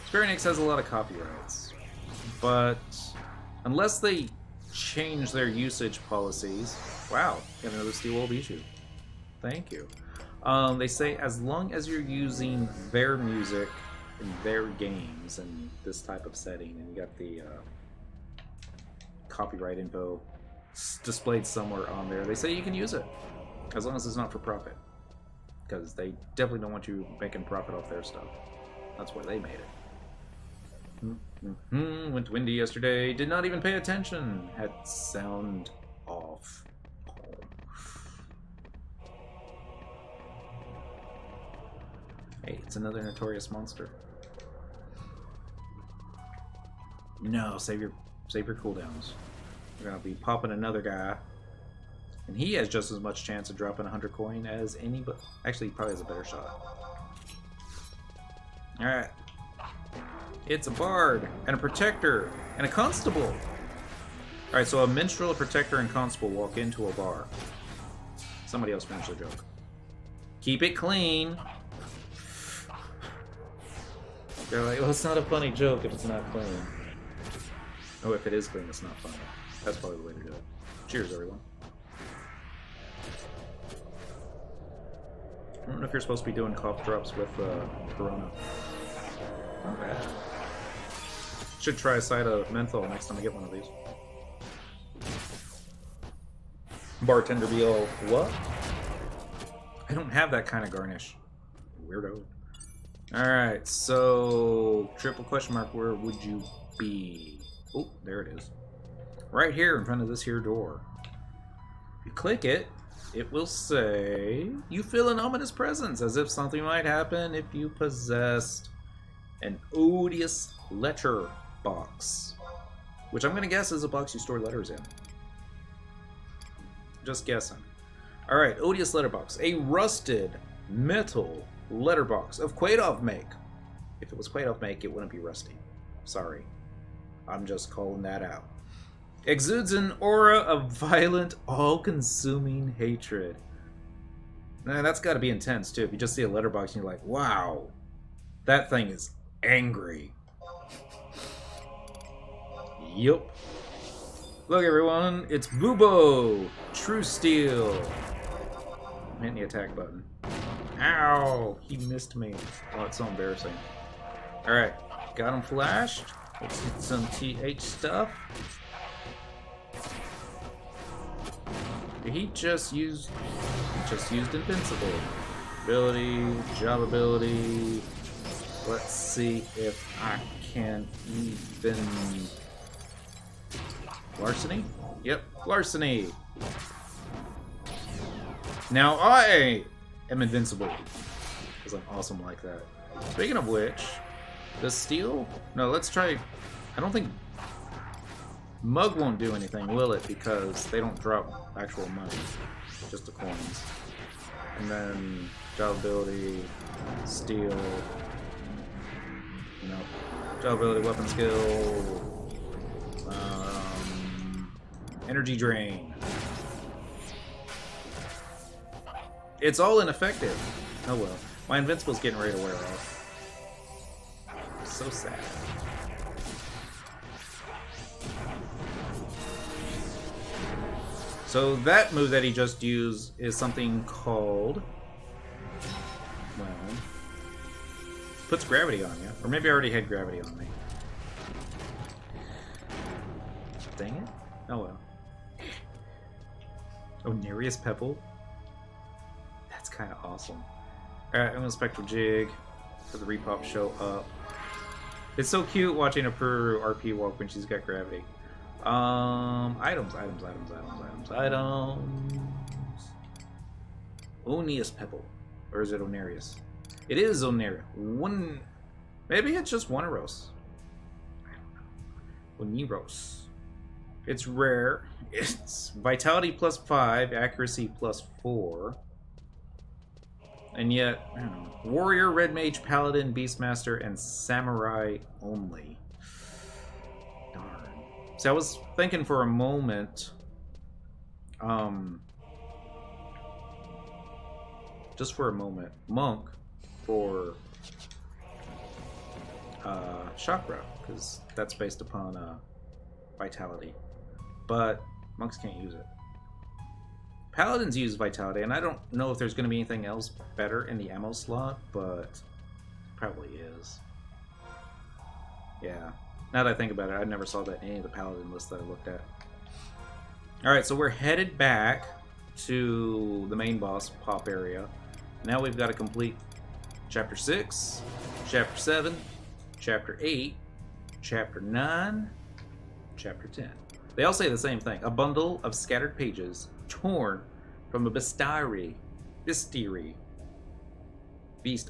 Square Enix has a lot of copyrights, but unless they change their usage policies... Wow, got another Steel Wool Bijou. Thank you. They say as long as you're using their music in their games and this type of setting, and you got the copyright info displayed somewhere on there, they say you can use it as long as it's not for profit, because they definitely don't want you making profit off their stuff. That's why they made it. Went to Windy yesterday, did not even pay attention, had sound off. Hey, it's another notorious monster. No, save your cooldowns. We're gonna be popping another guy, and he has just as much chance of dropping 100 coin as anybody. Actually, he probably has a better shot. All right, it's a bard and a protector and a constable. All right, so a minstrel, a protector, and constable walk into a bar. Somebody else finish the joke. Keep it clean. They're like, well, it's not a funny joke if it's not clean. Oh, if it is clean, it's not funny. That's probably the way to do it. Cheers, everyone. I don't know if you're supposed to be doing cough drops with Corona. Not bad. Should try a side of menthol next time I get one of these. Bartender be all, what? I don't have that kind of garnish. Weirdo. Alright, so triple question mark, where would you be? Oh, there it is. Right here in front of this here door. If you click it, it will say, you feel an ominous presence, as if something might happen if you possessed an odious letter box. Which I'm going to guess is a box you store letters in. Just guessing. Alright, odious letterbox. A rusted metal letterbox of Quaidov make. If it was Quaidov make, it wouldn't be rusty. Sorry. I'm just calling that out. Exudes an aura of violent, all-consuming hatred. Now, that's got to be intense, too. If you just see a letterbox and you're like, wow, that thing is angry. Yup. Look everyone, it's Bubo! True Steel! I'm hitting the attack button. Ow! He missed me. Oh, it's so embarrassing. Alright, got him flashed. Let's hit some TH stuff. He just used invincible. Ability, job ability. Let's see if I can even... Larceny? Yep, larceny! Now I am invincible. Because I'm awesome like that. Speaking of which, does steel? No, let's try... I don't think... Mug won't do anything, will it? Because they don't drop actual money. Just the coins. And then... Job ability... Steel... No. Job ability, weapon skill... energy drain. It's all ineffective. Oh well. My invincible's getting ready to wear off. So sad. So that move that he just used is something called... Well... Puts gravity on you. Or maybe I already had gravity on me. Dang it. Oh well. Notorious Pebble? That's kind of awesome. Alright, I'm gonna Spectral Jig for the repop show up. It's so cute watching a Puru RP walk when she's got gravity. Items. Onius Pebble. Or is it Onarius? It is Onarius. Maybe it's just Oneros. I don't know. Oneros. It's rare. It's Vitality plus 5, Accuracy plus 4. And yet, I don't know. Warrior, Red Mage, Paladin, Beastmaster, and Samurai only. Darn. See, I was thinking for a moment... just for a moment, Monk for Chakra, because that's based upon Vitality. But monks can't use it. Paladins use Vitality, and I don't know if there's going to be anything else better in the ammo slot, but probably is. Yeah. Now that I think about it, I never saw that in any of the Paladin lists that I looked at. Alright, so we're headed back to the main boss pop area. Now we've got to complete Chapter 6, Chapter 7, Chapter 8, Chapter 9, Chapter 10. They all say the same thing. A bundle of scattered pages torn from a bestiary. Bestiary. That's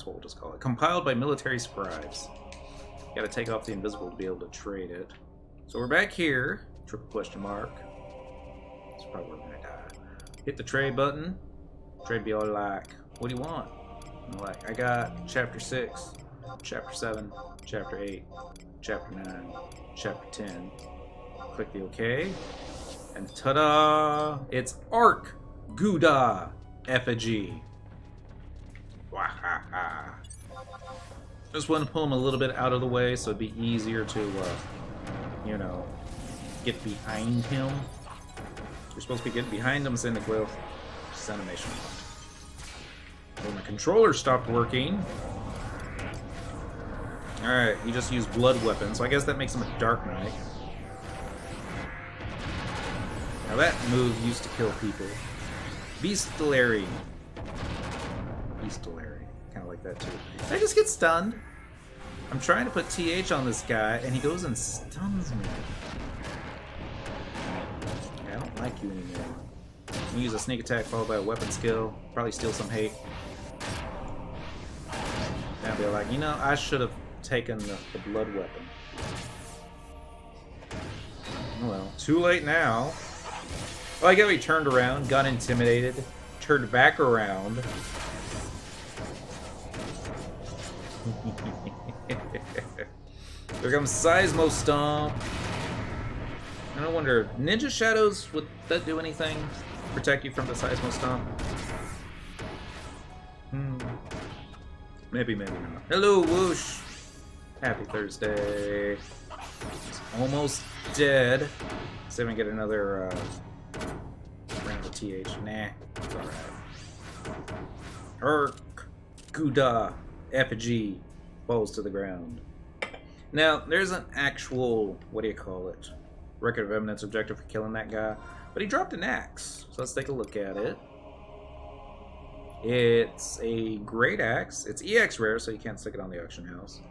what we'll just call it. Compiled by military scribes. Gotta take off the invisible to be able to trade it. So we're back here. Triple question mark. That's probably where we're gonna die. Hit the trade button. Trade be all like, what do you want? I'm like, I got Chapter 6, Chapter 7, Chapter 8, Chapter 9, Chapter 10. Click the OK. And ta-da! It's Arc Gouda Effigy. Wahaha. Just want to pull him a little bit out of the way so it'd be easier to, you know, get behind him. You're supposed to be getting behind him, send the quill. Just animation. When the controller stopped working. Alright, he just used blood weapon, so I guess that makes him a Dark Knight. Now that move used to kill people. Beastulary. Kind of like that too. Did I just get stunned? I'm trying to put TH on this guy, and he goes and stuns me. I don't like you anymore. I'm gonna use a sneak attack followed by a weapon skill. Probably steal some hate. And I'll be like, you know, I should have taken the blood weapon. Oh well, too late now. Well, I get he turned around, got intimidated, turned back around. Here comes Seismo Stomp. And I wonder, Ninja Shadows, would that do anything? Protect you from the Seismo Stomp? Maybe, maybe not. Hello, Whoosh! Happy Thursday. Almost dead. See if we can get another round of TH. Nah. Alright. Gouda effigy falls to the ground. Now, there's an actual, what do you call it? Record of evidence objective for killing that guy. But he dropped an axe. So let's take a look at it. It's a great axe. It's EX rare, so you can't stick it on the auction house.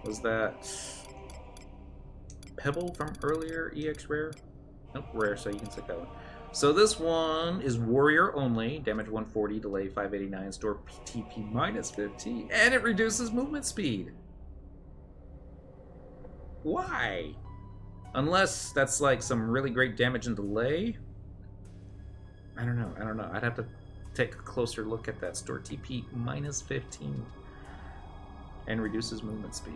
Was that Pebble from earlier EX rare? Nope, rare, so you can stick that one. So this one is warrior only, damage 140, delay 589, store TP minus 15, and it reduces movement speed. Why? Unless that's like some really great damage and delay. I don't know. I'd have to take a closer look at that. Store TP minus 15 and reduces movement speed.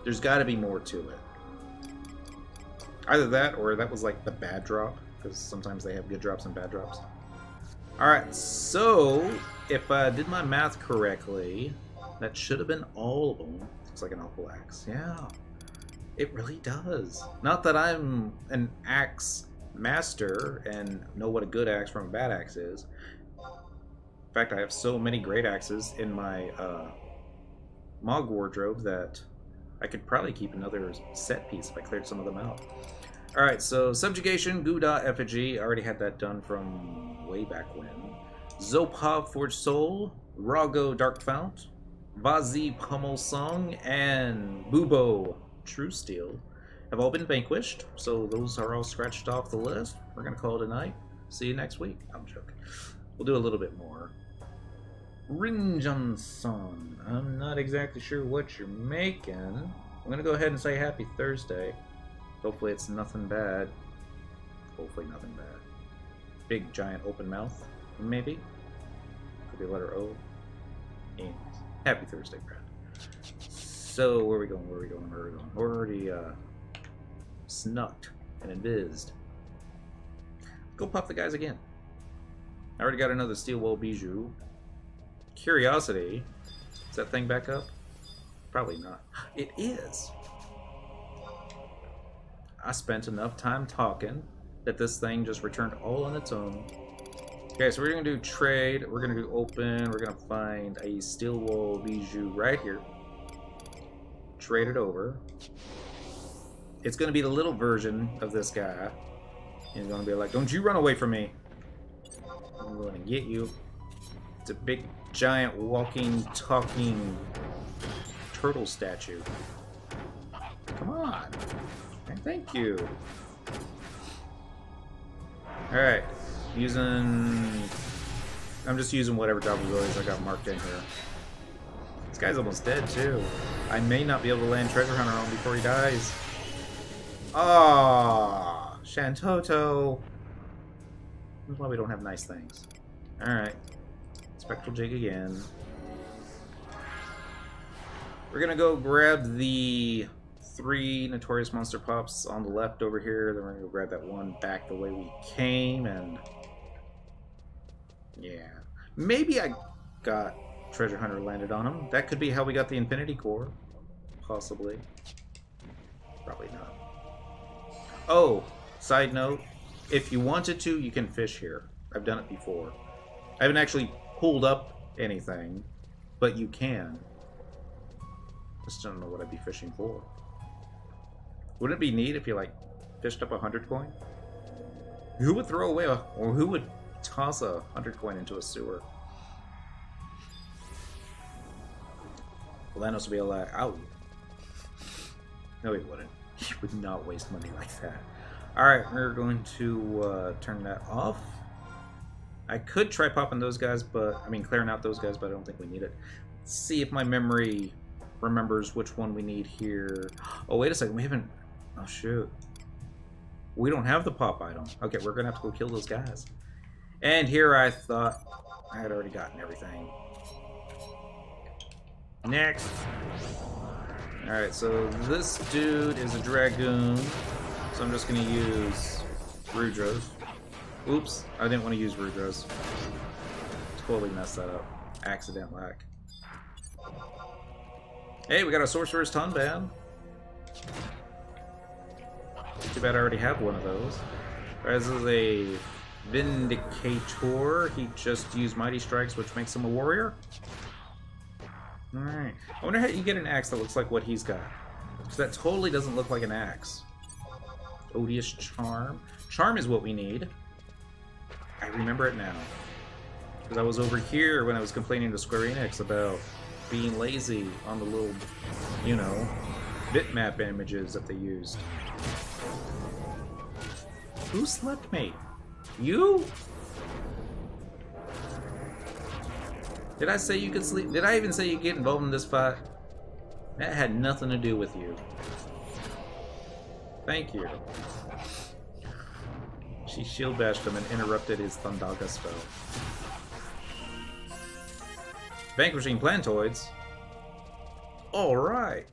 There's got to be more to it. Either that or that was like the bad drop, because sometimes they have good drops and bad drops. Alright, so if I did my math correctly, that should have been all of them. Looks like an awful axe. Yeah, it really does. Not that I'm an axe master and know what a good axe from a bad axe is. In fact, I have so many great axes in my Mog wardrobe that I could probably keep another set piece if I cleared some of them out. Alright, so Subjugation, Gouda Effigy, I already had that done from way back when. zo'pha Forged Soul, Rago Dark Fount, Vazi Pummel Song, and Bubo True Steel have all been vanquished, so those are all scratched off the list. We're going to call it a night. See you next week. I'm joking. We'll do a little bit more. Rinjan-san, I'm not exactly sure what you're making. I'm going to go ahead and say happy Thursday. Hopefully it's nothing bad. Hopefully nothing bad. Big, giant, open mouth, maybe? Could be letter O. And happy Thursday, Brad. So, where are we going? Where are we going? Where are we going? We're already snucked and invised. Go pop the guys again. I already got another steel wool bijou. Curiosity. Is that thing back up? Probably not. It is. I spent enough time talking that this thing just returned all on its own. Okay, so we're going to do trade. We're going to do open. We're going to find a steel wool bijou right here. Trade it over. It's going to be the little version of this guy. He's going to be like, don't you run away from me. I'm going to get you. It's a big, giant, walking, talking turtle statue. Come on. Thank you. Alright. I'm just using whatever job abilities I got marked in here. This guy's almost dead, too. I may not be able to land Treasure Hunter on him before he dies. Ah, Shantoto. That's why we don't have nice things. Alright. Spectral Jig again. We're gonna go grab the 3 Notorious Monster Pops on the left over here. Then we're gonna go grab that one back the way we came, and yeah. Maybe I got Treasure Hunter landed on him. That could be how we got the Infinity Core. Possibly. Probably not. Oh, side note, if you wanted to, you can fish here. I've done it before. I haven't actually pulled up anything, but you can. Just don't know what I'd be fishing for. Wouldn't it be neat if you, like, fished up 100 coin? Who would throw away or who would toss 100 coin into a sewer? Lanos would be like, ow. No, he wouldn't. He would not waste money like that. Alright, we're going to turn that off. I could try popping those guys, clearing out those guys, but I don't think we need it. Let's see if my memory remembers which one we need here. Oh, wait a second, we haven't... Oh, shoot. We don't have the pop item. Okay, we're gonna have to go kill those guys. And here I thought I had already gotten everything. Next. Alright, so this dude is a Dragoon, so I'm just gonna use Rudros. Oops, I didn't want to use Rudros. Totally messed that up. Accident lack. Hey, we got a Sorcerer's Tonband. Too bad I already have one of those. This is a Vindicator. He just used Mighty Strikes, which makes him a warrior. Alright. I wonder how you get an axe that looks like what he's got. Because that totally doesn't look like an axe. Odious Charm. Charm is what we need. I remember it now. Because I was over here when I was complaining to Square Enix about being lazy on the little, you know, bitmap images that they used. Who slept me? You? Did I say you could sleep? Did I even say you get involved in this fight? That had nothing to do with you. Thank you. She shield bashed him and interrupted his Thundaga spell. Vanquishing Plantoids? Alright.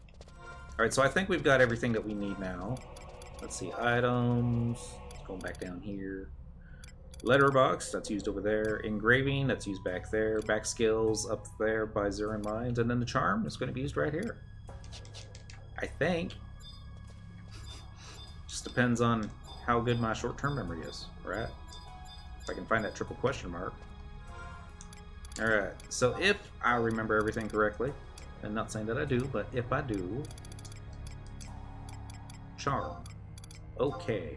Alright, so I think we've got everything that we need now. Let's see, items. Going back down here. Letterbox, that's used over there. Engraving, that's used back there. Back skills up there by Zurin Mines. And then the charm is going to be used right here. I think. Just depends on how good my short-term memory is. Right? If I can find that triple question mark. Alright, so if I remember everything correctly, and not saying that I do, but if I do, charm. Okay.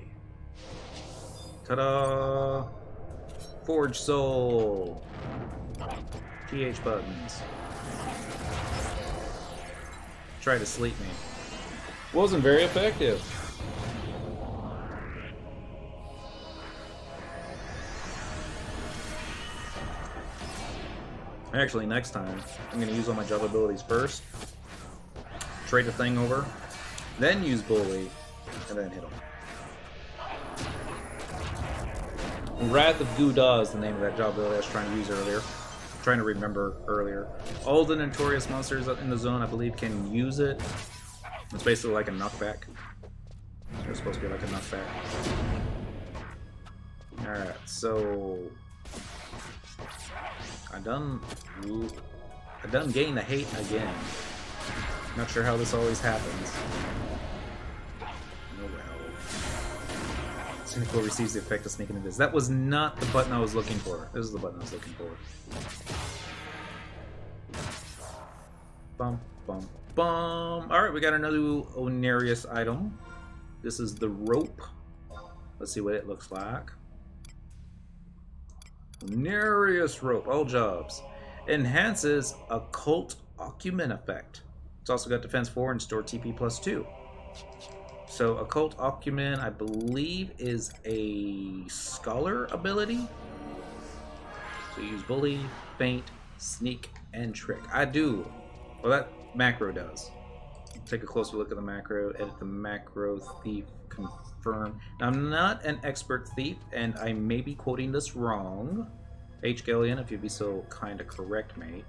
Ta-da! Forge Soul. GH buttons. Try to sleep me. Wasn't very effective. Actually, next time, I'm going to use all my job abilities first. Trade the thing over. Then use Bully. And then hit him. Wrath of Gouda is the name of that job ability I was trying to use earlier. Trying to remember earlier. All the notorious monsters in the zone, I believe, can use it. It's basically like a knockback. It's supposed to be like a knockback. Alright, so I done gained the hate again. Not sure how this always happens. Oh well. Cynical receives the effect of sneaking invis. That was not the button I was looking for. This is the button I was looking for. Bum, bum, bum. Alright, we got another Onarius item. This is the rope. Let's see what it looks like. Onarius rope. All jobs. Enhances occult occupant effect. It's also got defense 4 and store TP +2. So occult occupant, I believe, is a scholar ability. So you use bully, feint, sneak, and trick. I do. Well, that macro does. Take a closer look at the macro. Edit the macro. Thief. Confirm. Now, I'm not an expert thief, and I may be quoting this wrong. H. Gillian, if you'd be so kind to correct me.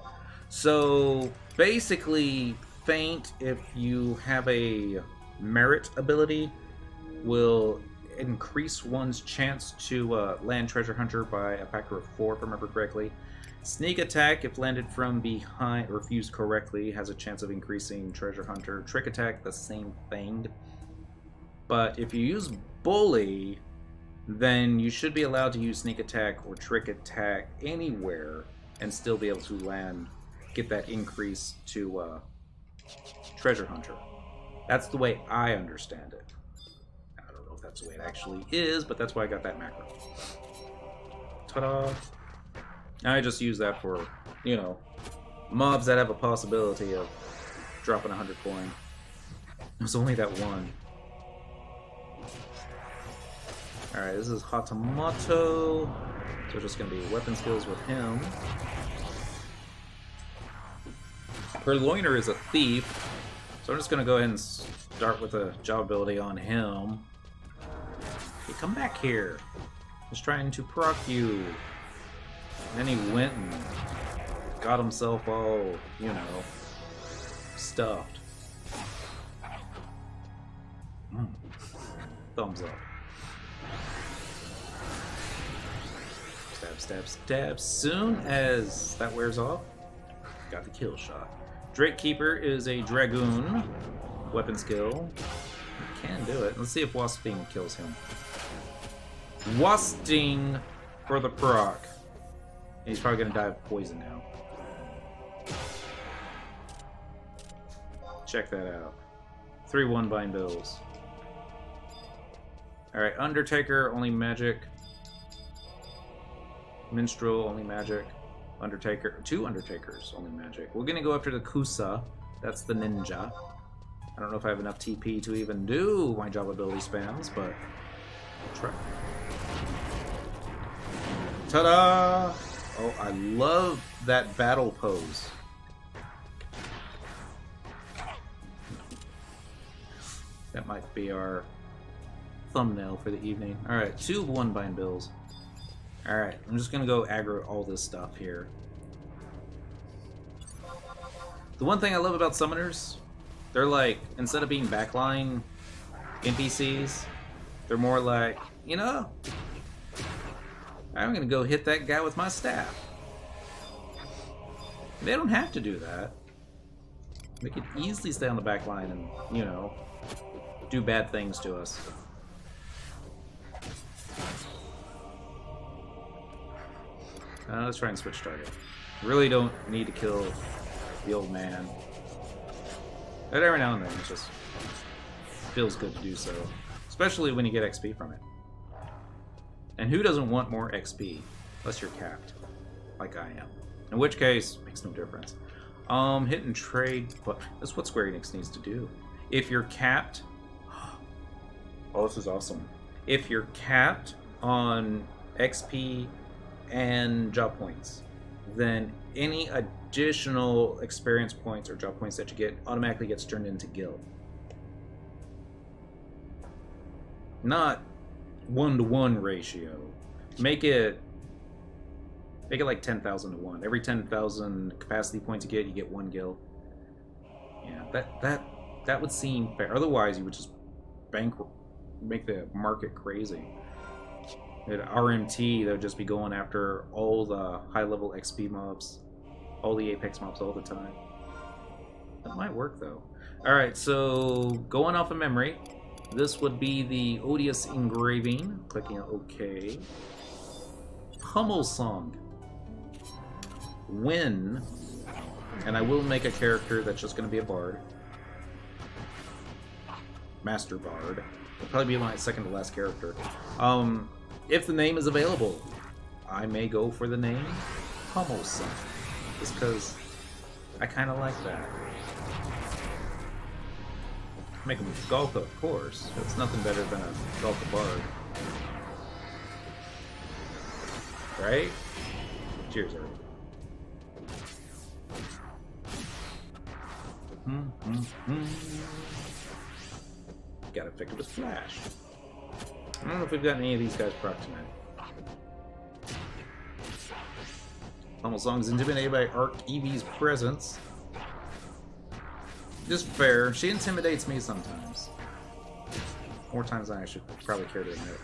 So basically, feint, if you have a merit ability, will increase one's chance to land Treasure Hunter by a factor of 4, if I remember correctly. Sneak attack, if landed from behind or fused correctly, has a chance of increasing Treasure Hunter. Trick attack, the same thing. But if you use bully, then you should be allowed to use sneak attack or trick attack anywhere and still be able to land, get that increase to Treasure Hunter. That's the way I understand it. I don't know if that's the way it actually is, but that's why I got that macro. Ta-da! I just use that for, you know, mobs that have a possibility of dropping 100 coin. There's only that one. Alright, this is Hatamoto. So just going to be weapon skills with him. Purloiner is a thief. So I'm just going to go ahead and start with a job ability on him. Hey, come back here. He's trying to proc you. And then he went and got himself all, you know, stuffed. Thumbs up. Stab, stab, stab. Soon as that wears off, got the kill shot. Drake Keeper is a Dragoon. Weapon skill. Can do it. Let's see if Wasp Sting kills him. Wasp Sting for the proc. And he's probably gonna die of poison now. Check that out. 3-1 bind bills. Alright, Undertaker, only magic. Minstrel, only magic. Undertaker, 2 Undertakers, only magic. We're gonna go after the Kusa. That's the ninja. I don't know if I have enough TP to even do my job ability spams, but I'll try. Ta-da! Oh, I love that battle pose. That might be our thumbnail for the evening. Alright, 2 1 bind bills. Alright, I'm just gonna go aggro all this stuff here. The one thing I love about summoners, they're like, instead of being backline NPCs, they're more like, you know, I'm gonna go hit that guy with my staff. They don't have to do that. They could easily stay on the back line and, you know, do bad things to us. Let's try and switch target. Really don't need to kill the old man. But every now and then it just feels good to do so. Especially when you get XP from it. And who doesn't want more XP? Unless you're capped. Like I am. In which case, makes no difference. Hit and trade, but that's what Square Enix needs to do. If you're capped... Oh, this is awesome. If you're capped on XP and job points, then any additional experience points or job points that you get automatically gets turned into gil. Not 1-to-1 ratio. Make it like 10,000 to 1. Every 10,000 capacity points you get 1 gil. Yeah, that would seem fair. Otherwise, you would just make the market crazy. At RMT, they would just be going after all the high-level XP mobs, all the Apex mobs all the time. That might work, though. Alright, so going off of memory, this would be the Odious Engraving. Clicking on OK. Pummel Song. Win. And I will make a character that's just going to be a bard. Master Bard. It'll probably be my second to last character. If the name is available, I may go for the name Pummel Song. Just because I kind of like that. Make him Xarcabard, of course. It's nothing better than a Xarcabard. Right? Cheers, everybody. Gotta pick up his flash. I don't know if we've got any of these guys proc tonight. Pummel Song is intimidated by Arc Eevee's presence. Just fair. She intimidates me sometimes. More times than I should probably care to admit.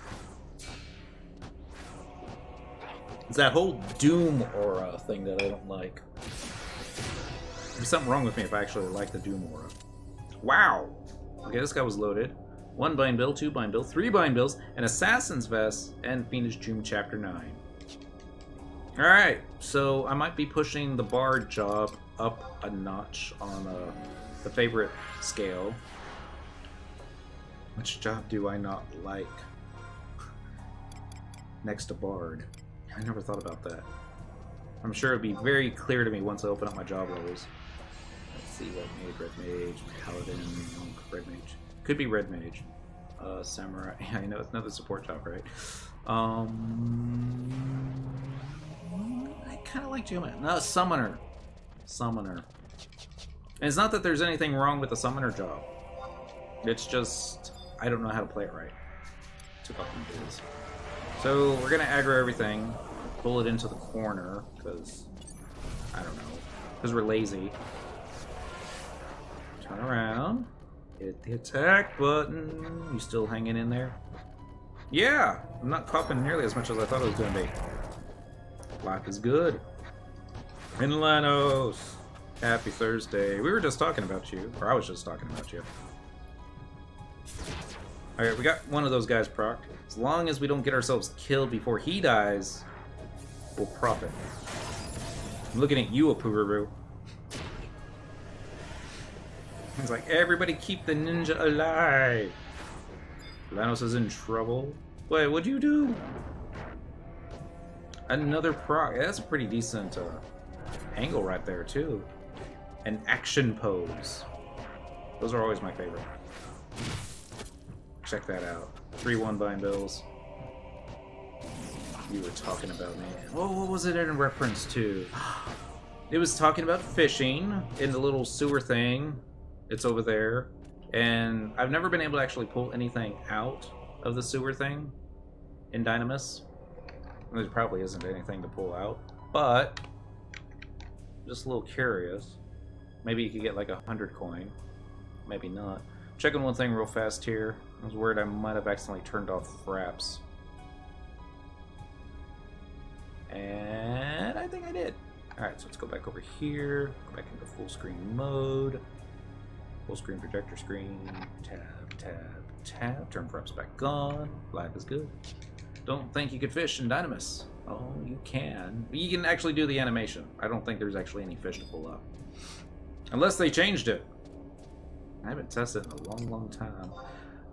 It's that whole Doom aura thing that I don't like. There's something wrong with me if I actually like the Doom aura. Wow! Okay, this guy was loaded. 1 bind bill, 2 bind bill, 3 bind bills, an Assassin's Vest, and Fiendish Doom Chapter 9. Alright, so I might be pushing the Bard job up a notch on the favorite scale. Which job do I not like? Next to Bard. I never thought about that. I'm sure it'll be very clear to me once I open up my job levels. Let's see, Red Mage, Paladin, Red Mage. Could be Red Mage. Samurai. I know it's another support job, right? I kind of like Geoman. No, Summoner. Summoner. And it's not that there's anything wrong with the Summoner job. It's just, I don't know how to play it right. Took off my boots. So we're gonna aggro everything, pull it into the corner, because, I don't know, because we're lazy. Turn around, hit the attack button. You still hanging in there? Yeah, I'm not coughing nearly as much as I thought it was gonna be. Life is good. Inlanos. Happy Thursday. We were just talking about you, or I was just talking about you. Alright, we got one of those guys proc. As long as we don't get ourselves killed before he dies, we'll profit. I'm looking at you, Apururu. He's like, everybody keep the ninja alive. Lanos is in trouble. Wait, what'd you do? Another proc. That's a pretty decent angle right there, too. An action pose. Those are always my favorite. Check that out. 3-1 bind bills. You were talking about me. Oh, what was it in reference to? It was talking about fishing in the little sewer thing. It's over there. And I've never been able to actually pull anything out of the sewer thing in Dynamis. There probably isn't anything to pull out, but just a little curious. Maybe you could get like 100 coin. Maybe not. Checking one thing real fast here. I was worried I might have accidentally turned off fraps. And I think I did. Alright, so let's go back over here. Go back into full screen mode. Full screen projector screen. Tab, tab, tab. Turn fraps back on. Life is good. Don't think you could fish in Dynamis. Oh, you can. You can actually do the animation. I don't think there's actually any fish to pull up. Unless they changed it. I haven't tested it in a long, long time.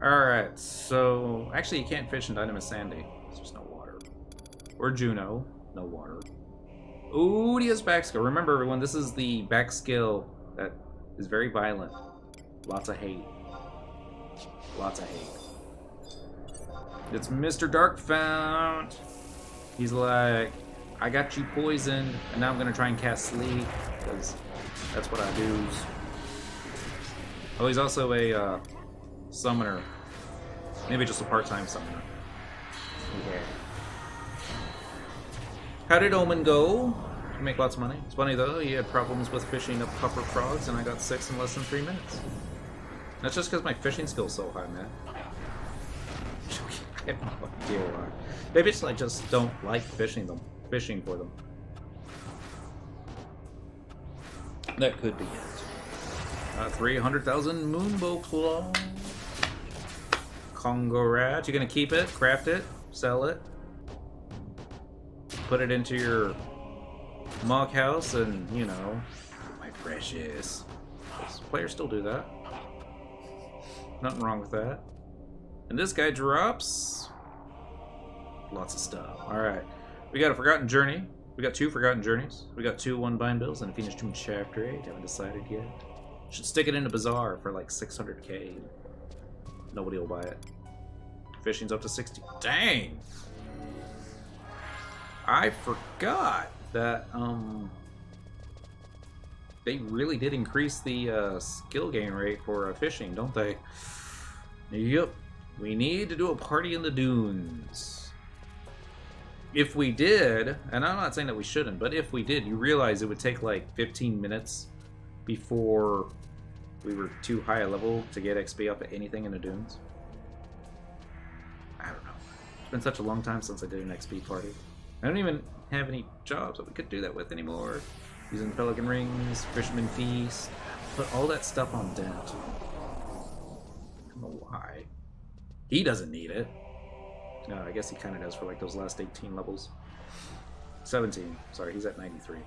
Alright, so... Actually, you can't fish in Dynamis Sandy. There's just no water. Or Juno. No water. Odious back skill. Remember, everyone, this is the back skill that is very violent. Lots of hate. Lots of hate. It's Mr. Darkfount. He's like, I got you poisoned, and now I'm gonna try and cast sleep, because that's what I do. Oh, he's also a summoner. Maybe just a part-time summoner. Yeah. How did Omen go? You make lots of money. It's funny though, he had problems with fishing up puffer frogs, and I got 6 in less than 3 minutes. That's just because my fishing skill's so high, man. I have no idea why. Maybe it's like just don't like fishing for them. That could be it. 300,000 Moonbow Claw. Congo Rat. You're gonna keep it, craft it, sell it, put it into your mock house, and you know, my precious. Players still do that. Nothing wrong with that. And this guy drops lots of stuff. Alright. We got a Forgotten Journey. We got 2 Forgotten Journeys. We got 2 1 bind bills and a Phoenix Tomb Chapter 8. Haven't decided yet. Should stick it in a bazaar for like 600k. Nobody will buy it. Fishing's up to 60. Dang! I forgot that they really did increase the skill gain rate for fishing, don't they? Yep. We need to do a party in the dunes. If we did, and I'm not saying that we shouldn't, but if we did, you realize it would take like 15 minutes before we were too high a level to get XP off of anything in the dunes. I don't know. It's been such a long time since I did an XP party. I don't even have any jobs that we could do that with anymore. Using Pelican Rings, Fisherman Feast, put all that stuff on Dent. I don't know why. He doesn't need it. No, I guess he kind of does for like those last 18 levels. 17. Sorry, he's at 93.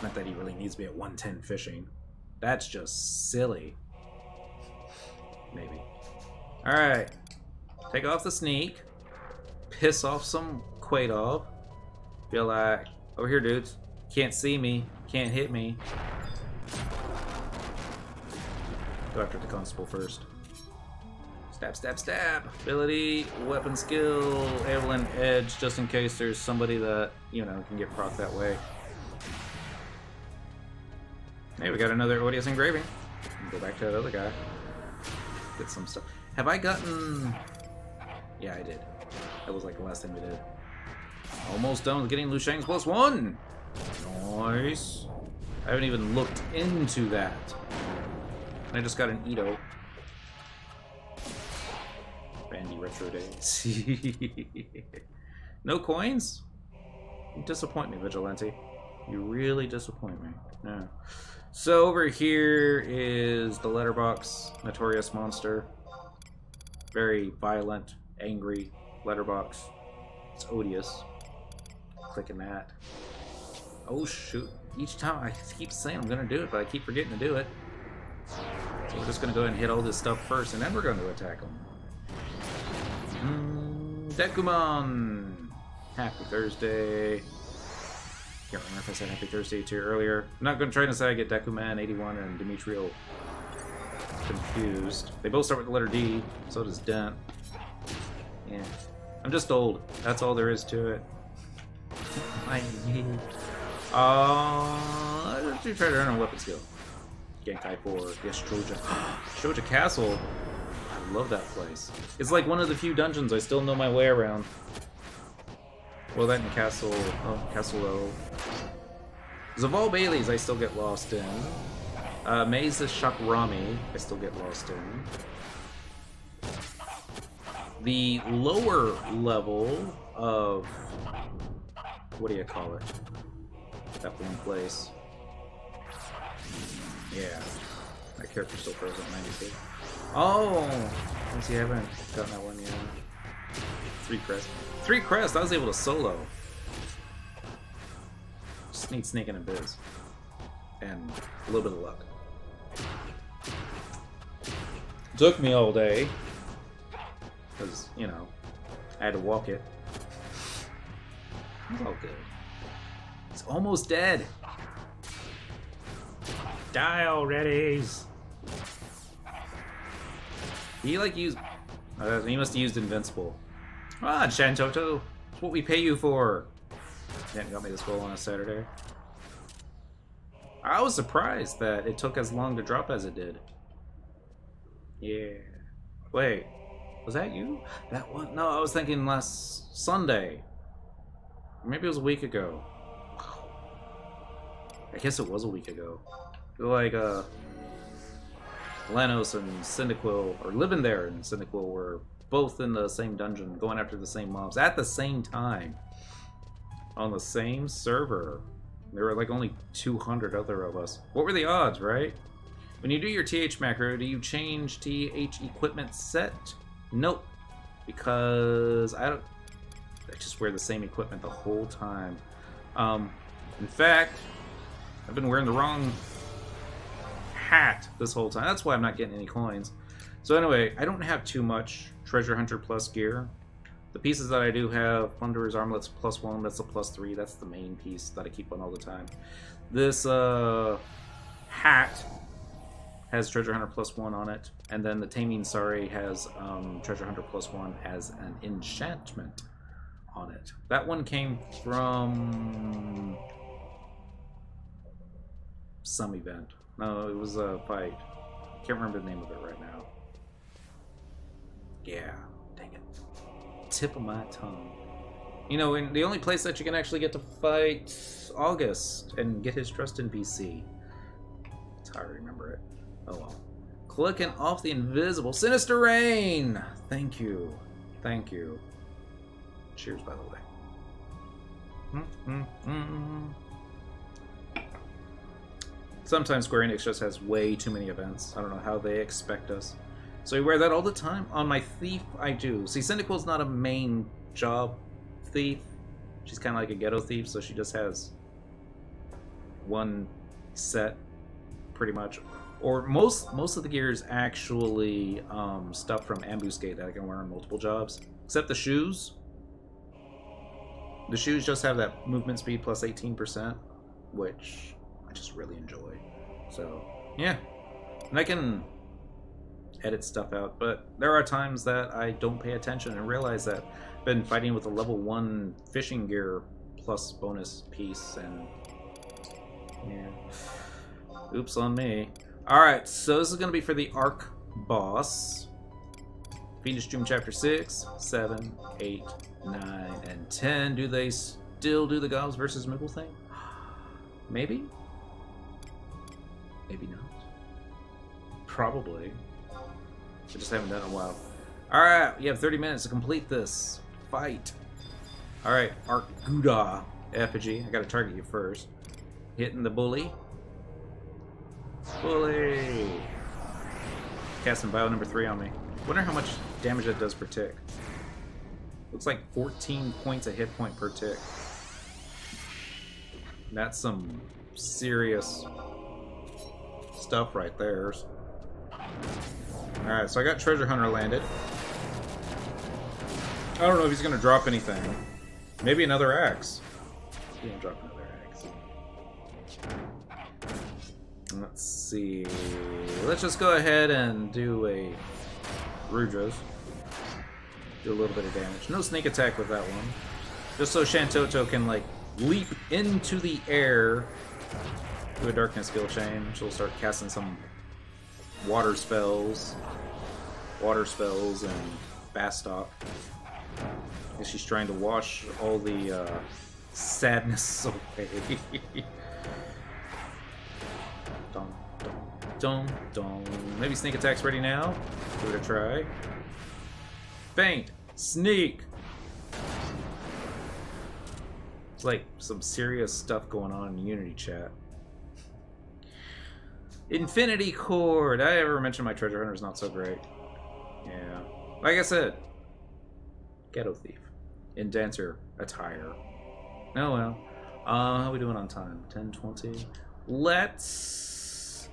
Not that he really needs to be at 110 fishing. That's just silly. Maybe. Alright. Take off the sneak. Piss off some Quaidov. Feel like, over here, dudes. Can't see me. Can't hit me. Go after the constable first. Stab, stab, stab. Ability, weapon skill, Evelyn Edge, just in case there's somebody that, you know, can get proc that way. Hey, we got another Odious Engraving. Go back to that other guy. Get some stuff. Have I gotten... Yeah, I did. That was like the last thing we did. Almost done with getting Lu Shang's +1. Nice. I haven't even looked into that. And I just got an Ito. Randy Retro Days. No coins? You disappoint me, Vigilante. You really disappoint me. No. So over here is the letterbox notorious monster. Very violent, angry letterbox. It's odious. Clicking that. Oh shoot. Each time I keep saying I'm gonna do it, but I keep forgetting to do it. So we're just gonna go ahead and hit all this stuff first, and then we're gonna attack them. Dekumon! Happy Thursday. Can't remember if I said Happy Thursday to you earlier. I'm not gonna try to say I get Dekumon 81 and Demetrio confused. They both start with the letter D, so does Dent. Yeah. I'm just old. That's all there is to it. Let's try to earn a weapon skill. Genkai 4. Yes, Shoja. Shoja Castle. I love that place. It's like one of the few dungeons I still know my way around. Well, that and Castle. Oh, Castle O. Zaval Bailey's I still get lost in. Maze's Shakurami I still get lost in. The lower level of... what do you call it? That one place. Yeah. That character's still frozen at 96. Oh! I see, I haven't gotten that one yet. 3 crests. 3 crests! I was able to solo. Just need sneaking and biz. And a little bit of luck. Took me all day. Because, you know, I had to walk it. It's all good. It's almost dead. Die already. He like used. He must have used Invincible. Ah, Shantoto. It's what we pay you for. Yeah, got me this goal on a Saturday. I was surprised that it took as long to drop as it did. Yeah. Wait. Was that you? That one? No, I was thinking last Sunday. Maybe it was a week ago. I guess it was a week ago. Like, Lanos and Cyndaquil, or living there in Cyndaquil, were both in the same dungeon, going after the same mobs at the same time. On the same server. There were like only 200 other of us. What were the odds, right? When you do your TH macro, do you change TH equipment set? Nope. Because I just wear the same equipment the whole time. In fact, I've been wearing the wrong hat this whole time. That's why I'm not getting any coins. So anyway, I don't have too much Treasure Hunter Plus gear. The pieces that I do have, Plunderer's Armlet's +1, that's a +3. That's the main piece that I keep on all the time. This hat has Treasure Hunter +1 on it, and then the Taming Sari has Treasure Hunter +1 as an enchantment on it. That one came from some event. No, it was a fight. Can't remember the name of it right now. Yeah, dang it. Tip of my tongue. You know, in the only place that you can actually get to fight August and get his trust in BC. That's how I remember it. Oh well. Clicking off the invisible Sinister Rain! Thank you. Thank you. Cheers, by the way. Sometimes Square Enix just has way too many events. I don't know how they expect us. So you wear that all the time? On my thief, I do. See, Cyndaquil's not a main job thief. She's kind of like a ghetto thief, so she just has one set, pretty much. Or most of the gear is actually stuff from Ambuscade that I can wear on multiple jobs. Except the shoes. The shoes just have that movement speed plus 18%, which I just really enjoy. So, yeah. And I can edit stuff out, but there are times that I don't pay attention and realize that I've been fighting with a level 1 fishing gear plus bonus piece, and yeah. Oops on me. Alright, so this is going to be for the Arc boss. Phoenix Doom Chapter 6, 7, 8, 9, and 10. Do they still do the Gobs versus Moogle thing? Maybe? Maybe not. Probably. I just haven't done it in a while. Alright, you have 30 minutes to complete this fight. Alright, Arc Gouda Effigy. I gotta target you first. hitting the bully. Bully! Casting bio number 3 on me. Wonder how much damage that does per tick. Looks like 14 points a hit point per tick. That's some serious stuff right there. Alright, so I got Treasure Hunter landed. I don't know if he's going to drop anything. Maybe another axe. He didn't drop another axe. Let's see. Let's just go ahead and do a Rujo's. Do a little bit of damage. No sneak attack with that one. Just so Shantoto can, like, leap into the air. Do a darkness skill chain. She'll start casting some water spells. Water spells and Bastok. She's trying to wash all the sadness away. Dum, dum, dum, dum. Maybe sneak attack's ready now. Give it a try. Feint! Sneak! It's like some serious stuff going on in Unity chat. Infinity Cord! Did I ever mention my treasure hunter's not so great? Yeah. Like I said, Ghetto Thief. In dancer attire. Oh well. How are we doing on time? 10:20. Let's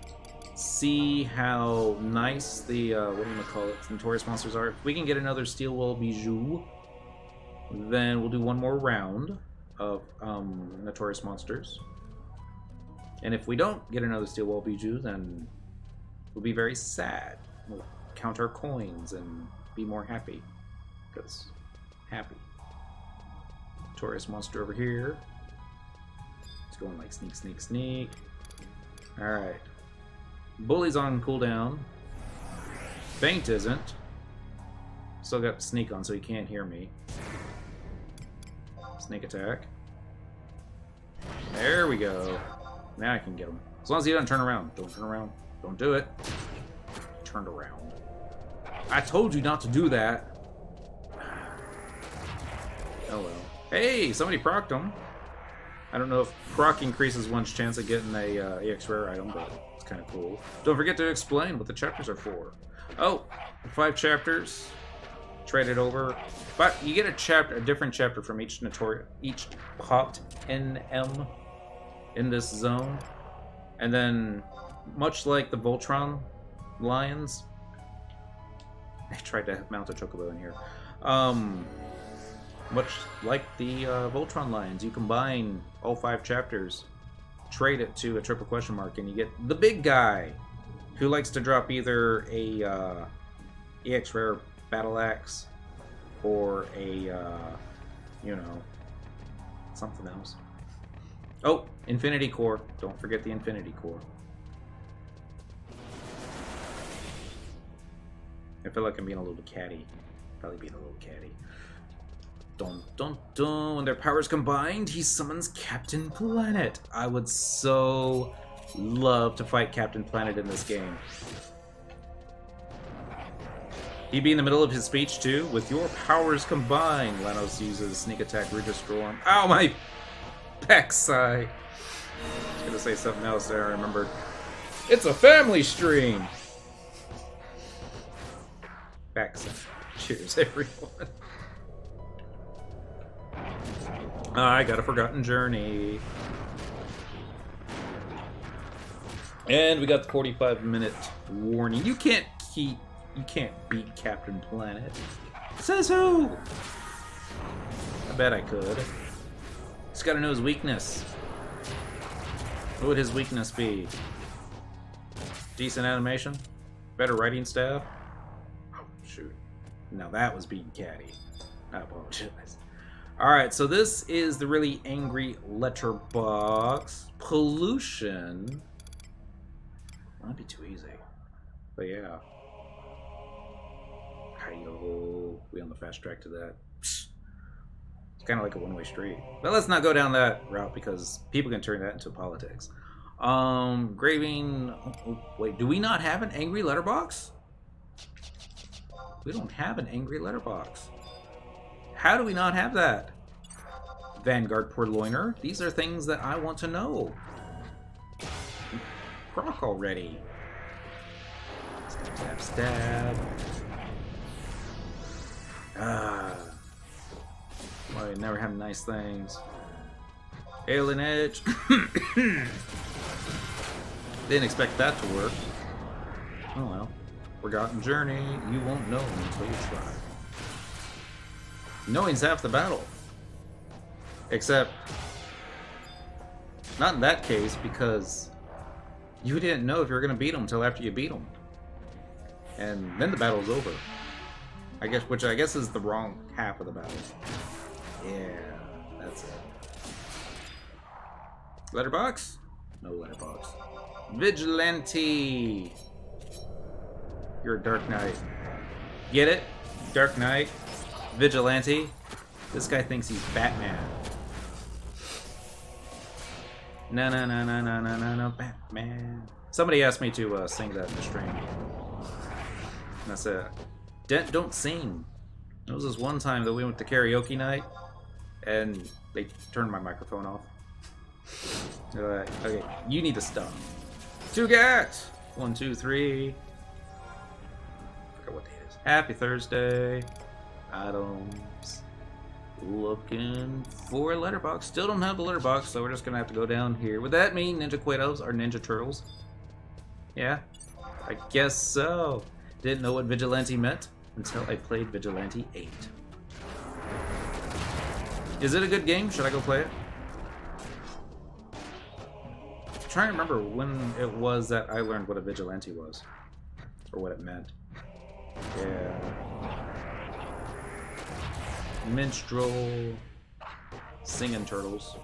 see how nice the notorious monsters are. If we can get another steel wool bijou, then we'll do one more round of notorious monsters. And if we don't get another steel wool bijou, then we'll be very sad. We'll count our coins and be more happy. Because happy. Notorious monster over here. It's going like sneak, sneak, sneak. Alright. Bully's on cooldown. Feint isn't. Still got sneak on so he can't hear me. Sneak attack. There we go. Now I can get him. As long as he doesn't turn around. Don't turn around. Don't do it. Turned around. I told you not to do that. Oh well. Hey, somebody procced him. I don't know if proc increases one's chance of getting a EX rare item, but it's kind of cool. Don't forget to explain what the chapters are for. Oh, 5 chapters. Trade it over. But you get a different chapter from each popped NM in this zone. And then, much like the Voltron lions, I tried to mount a chocobo in here. Much like the Voltron lions, you combine all 5 chapters, trade it to a triple question mark, and you get the big guy, who likes to drop either a EX rare battle axe or a you know, something else. Oh, Infinity Core! Don't forget the Infinity Core. I feel like I'm being a little catty. Probably being a little catty. Dun dun dun. When their powers combined, he summons Captain Planet. I would so love to fight Captain Planet in this game. He'd be in the middle of his speech too. With your powers combined, Lanos uses sneak attack, Ridge Storm. Ow, my backside. I was gonna say something else there. I remembered. It's a family stream. Backside. Cheers, everyone. I got a forgotten journey. And we got the 45-minute warning. You can't beat Captain Planet. Says who? I bet I could. Just gotta know his weakness. What would his weakness be? Decent animation? Better writing staff? Oh, shoot. Now that was being catty. I apologize. Alright, so this is the really angry letterbox. Pollution. Might be too easy. But yeah. Hi-yo. We on the fast track to that. It's kind of like a one-way street. But let's not go down that route because people can turn that into politics. Graving... Oh, wait, do we not have an angry letterbox? We don't have an angry letterbox. How do we not have that? Vanguard Purloiner. These are things that I want to know. proc already. Stab, stab, stab. Ah. Why I never have nice things. Alien Edge. Didn't expect that to work. Oh well. Forgotten Journey. You won't know until you try. Knowing's half the battle. Except, not in that case, because you didn't know if you were going to beat them until after you beat them. And then the battle's over. I guess, which I guess is the wrong half of the battle. Yeah, that's it. Letterbox? No letterbox. Vigilante! You're a Dark Knight. Get it? Dark Knight. Vigilante. This guy thinks he's Batman. No, no, no, no, no, no, no, no, Batman. Somebody asked me to sing that in the stream. And I said, Dent, don't sing. There was this one time that we went to karaoke night, and they turned my microphone off. They're like, okay, you need to stop. Tugat! 1, 2, 3. I forgot what day it is. Happy Thursday. Items. Looking for a letterbox. Still don't have the letterbox, so we're just gonna have to go down here. Would that mean Ninja Quados are Ninja Turtles? Yeah, I guess so. Didn't know what Vigilante meant until I played Vigilante 8. Is it a good game? Should I go play it? I'm trying to remember when it was that I learned what a Vigilante was. Or what it meant. Yeah. Minstrel. Singing Turtles.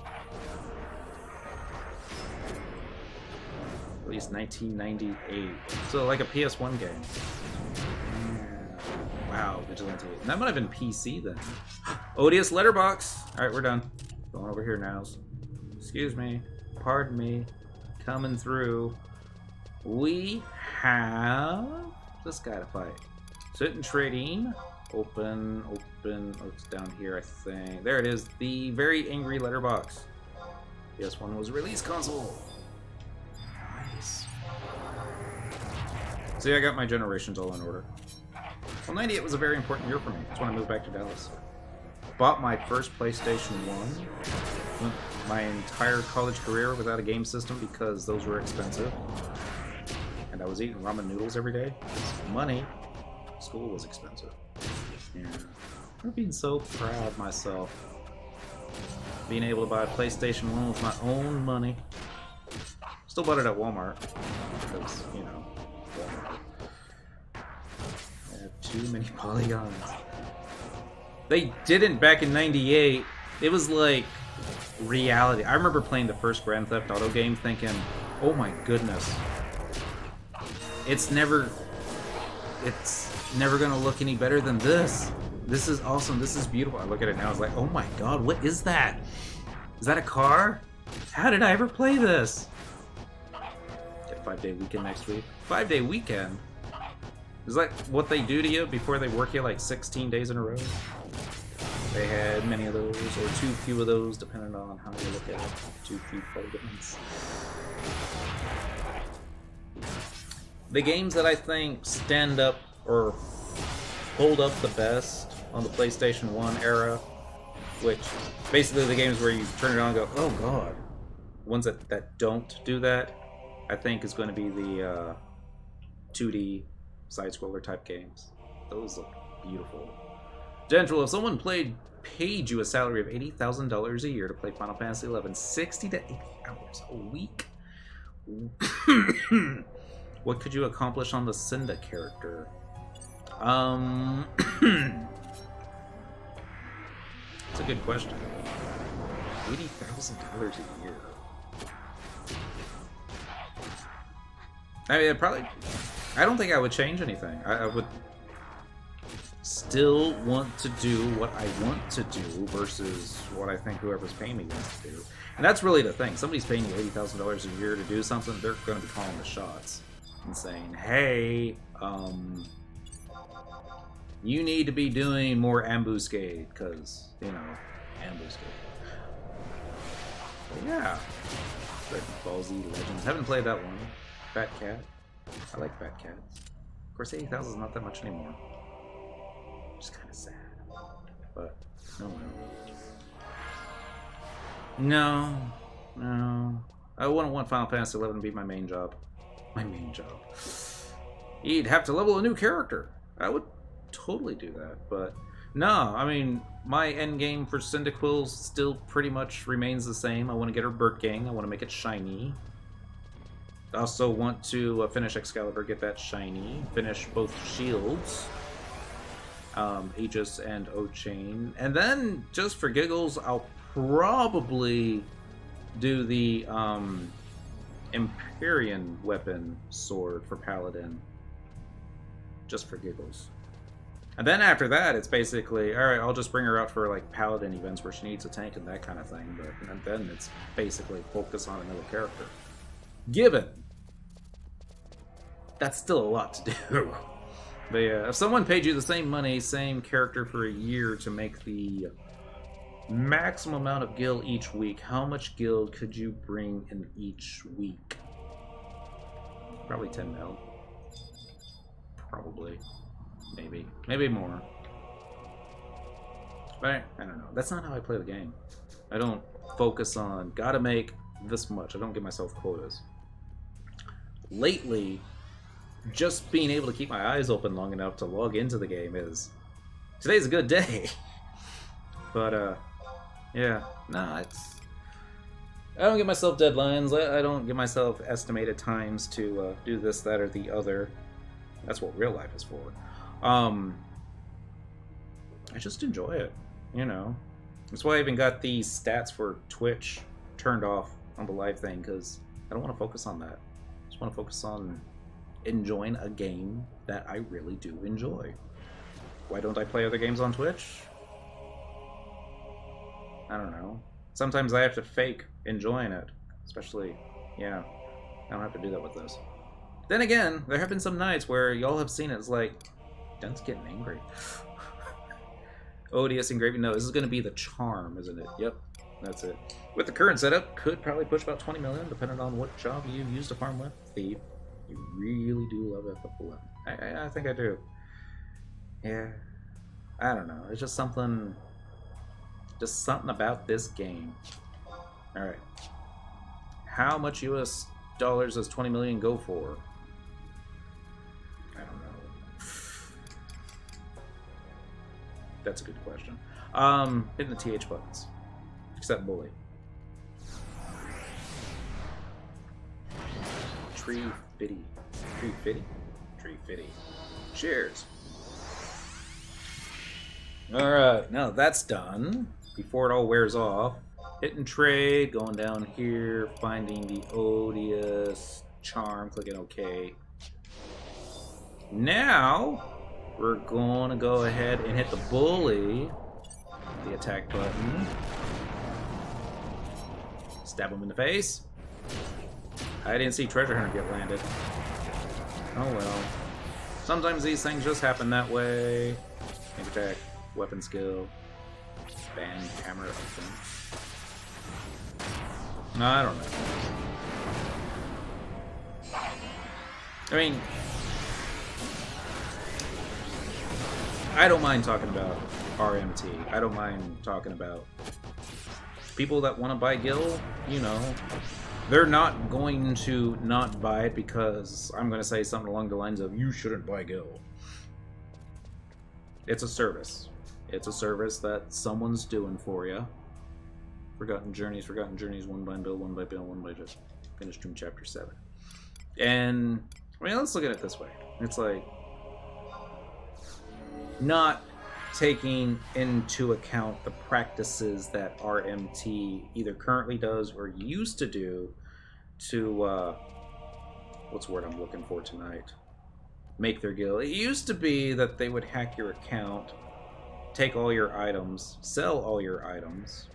At least 1998. So like a PS1 game. Wow, Vigilante. And that might have been PC then. Odious Letterbox! Alright, we're done. Going over here now. Excuse me. Pardon me. Coming through. We have this guy to fight. Sit and trading. Open. Oh, it's down here, I think. There it is. The Very Angry Letterbox. PS1 was release console. Nice. See, I got my generations all in order. Well, 98 was a very important year for me. That's when I moved back to Dallas. Bought my first PlayStation 1. Went my entire college career without a game system because those were expensive. And I was eating ramen noodles every day. Money. School was expensive. Yeah. I'm being so proud of myself. Being able to buy a PlayStation 1 with my own money. Still bought it at Walmart. Because, you know, Walmart. I have too many polygons. They didn't back in 98. It was like reality. I remember playing the first Grand Theft Auto game thinking, oh my goodness. It's never gonna look any better than this. This is awesome. This is beautiful. I look at it now. It's like, oh my god, what is that? Is that a car? How did I ever play this? Get a 5-day weekend next week. 5-day weekend? Is that what they do to you before they work you like 16 days in a row? They had many of those, or too few of those, depending on how you look at it. Too few polygons. The games that I think stand up or hold up the best on the PlayStation 1 era, which basically the games where you turn it on and go, oh god. Ones that don't do that, I think is going to be the 2D side-scroller type games. Those look beautiful. Gentle, if someone paid you a salary of $80,000 a year to play Final Fantasy XI 60 to 80 hours a week, what could you accomplish on the Cinda character? It's a good question. $80,000 a year. I mean, I don't think I would change anything. I would still want to do what I want to do versus what I think whoever's paying me wants to do. And that's really the thing. Somebody's paying you $80,000 a year to do something, they're going to be calling the shots and saying, hey, you need to be doing more ambuscade, because, you know, ambuscade. But yeah. Dragon Ball Z Legends. Haven't played that one. Fat cat. I like fat cats. Of course, 80,000 is not that much anymore. Which is kind of sad. But, oh well. No. No. I wouldn't want Final Fantasy XI to be my main job. My main job. You'd have to level a new character. I would totally do that, but no, I mean, my end game for Cyndaquil still pretty much remains the same. I want to get her Bird Gang. I want to make it shiny. I also want to finish Excalibur, get that shiny, finish both shields, Aegis and O-Chain, and then just for giggles, I'll probably do the Empyrean weapon sword for Paladin, just for giggles. And then after that, it's basically, alright, I'll just bring her out for like Paladin events where she needs a tank and that kind of thing, but and then it's basically focus on another character. Given that's still a lot to do. But yeah, if someone paid you the same money, same character for a year to make the maximum amount of gil each week, how much gil could you bring in each week? Probably 10 mil. Probably. Maybe. Maybe more. But I don't know. That's not how I play the game. I don't focus on, gotta make this much. I don't give myself quotas. Lately, just being able to keep my eyes open long enough to log into the game is, today's a good day. But, yeah. Nah, it's, I don't give myself deadlines. I don't give myself estimated times to do this, that, or the other. That's what real life is for. I just enjoy it, you know. That's why I even got the stats for Twitch turned off on the live thing, because I don't want to focus on that. I just want to focus on enjoying a game that I really do enjoy. Why don't I play other games on Twitch? I don't know. Sometimes I have to fake enjoying it, especially, yeah, I don't have to do that with this. Then again, there have been some nights where y'all have seen it, it's like, Dun's getting angry. Odious engraving. No, this is going to be the charm, isn't it? Yep, that's it. With the current setup, could probably push about 20 million, depending on what job you use to farm with. Thief. You really do love FF11. I think I do. Yeah. I don't know. It's just something about this game. Alright. How much US dollars does 20 million go for? I don't know. That's a good question. Hitting the TH buttons. Except bully. Tree fitty. Tree fitty? Tree fitty. Cheers. Alright, now that's done. Before it all wears off. Hitting trade, going down here, finding the odious charm, clicking OK. Now we're going to go ahead and hit the bully, the attack button. Stab him in the face. I didn't see Treasure Hunter get landed. Oh well. Sometimes these things just happen that way. Tank attack, weapon skill, band camera, I think. No, I don't know. I mean, I don't mind talking about RMT. I don't mind talking about people that want to buy Gil, you know. They're not going to not buy it because I'm going to say something along the lines of, you shouldn't buy Gil. It's a service. It's a service that someone's doing for you. Forgotten Journeys, one by Bill, one by Bill, one by just finished Doom Chapter 7. And, I mean, let's look at it this way. It's like, not taking into account the practices that RMT either currently does or used to do to, what's the word I'm looking for tonight? Make their guild. It used to be that they would hack your account, take all your items, sell all your items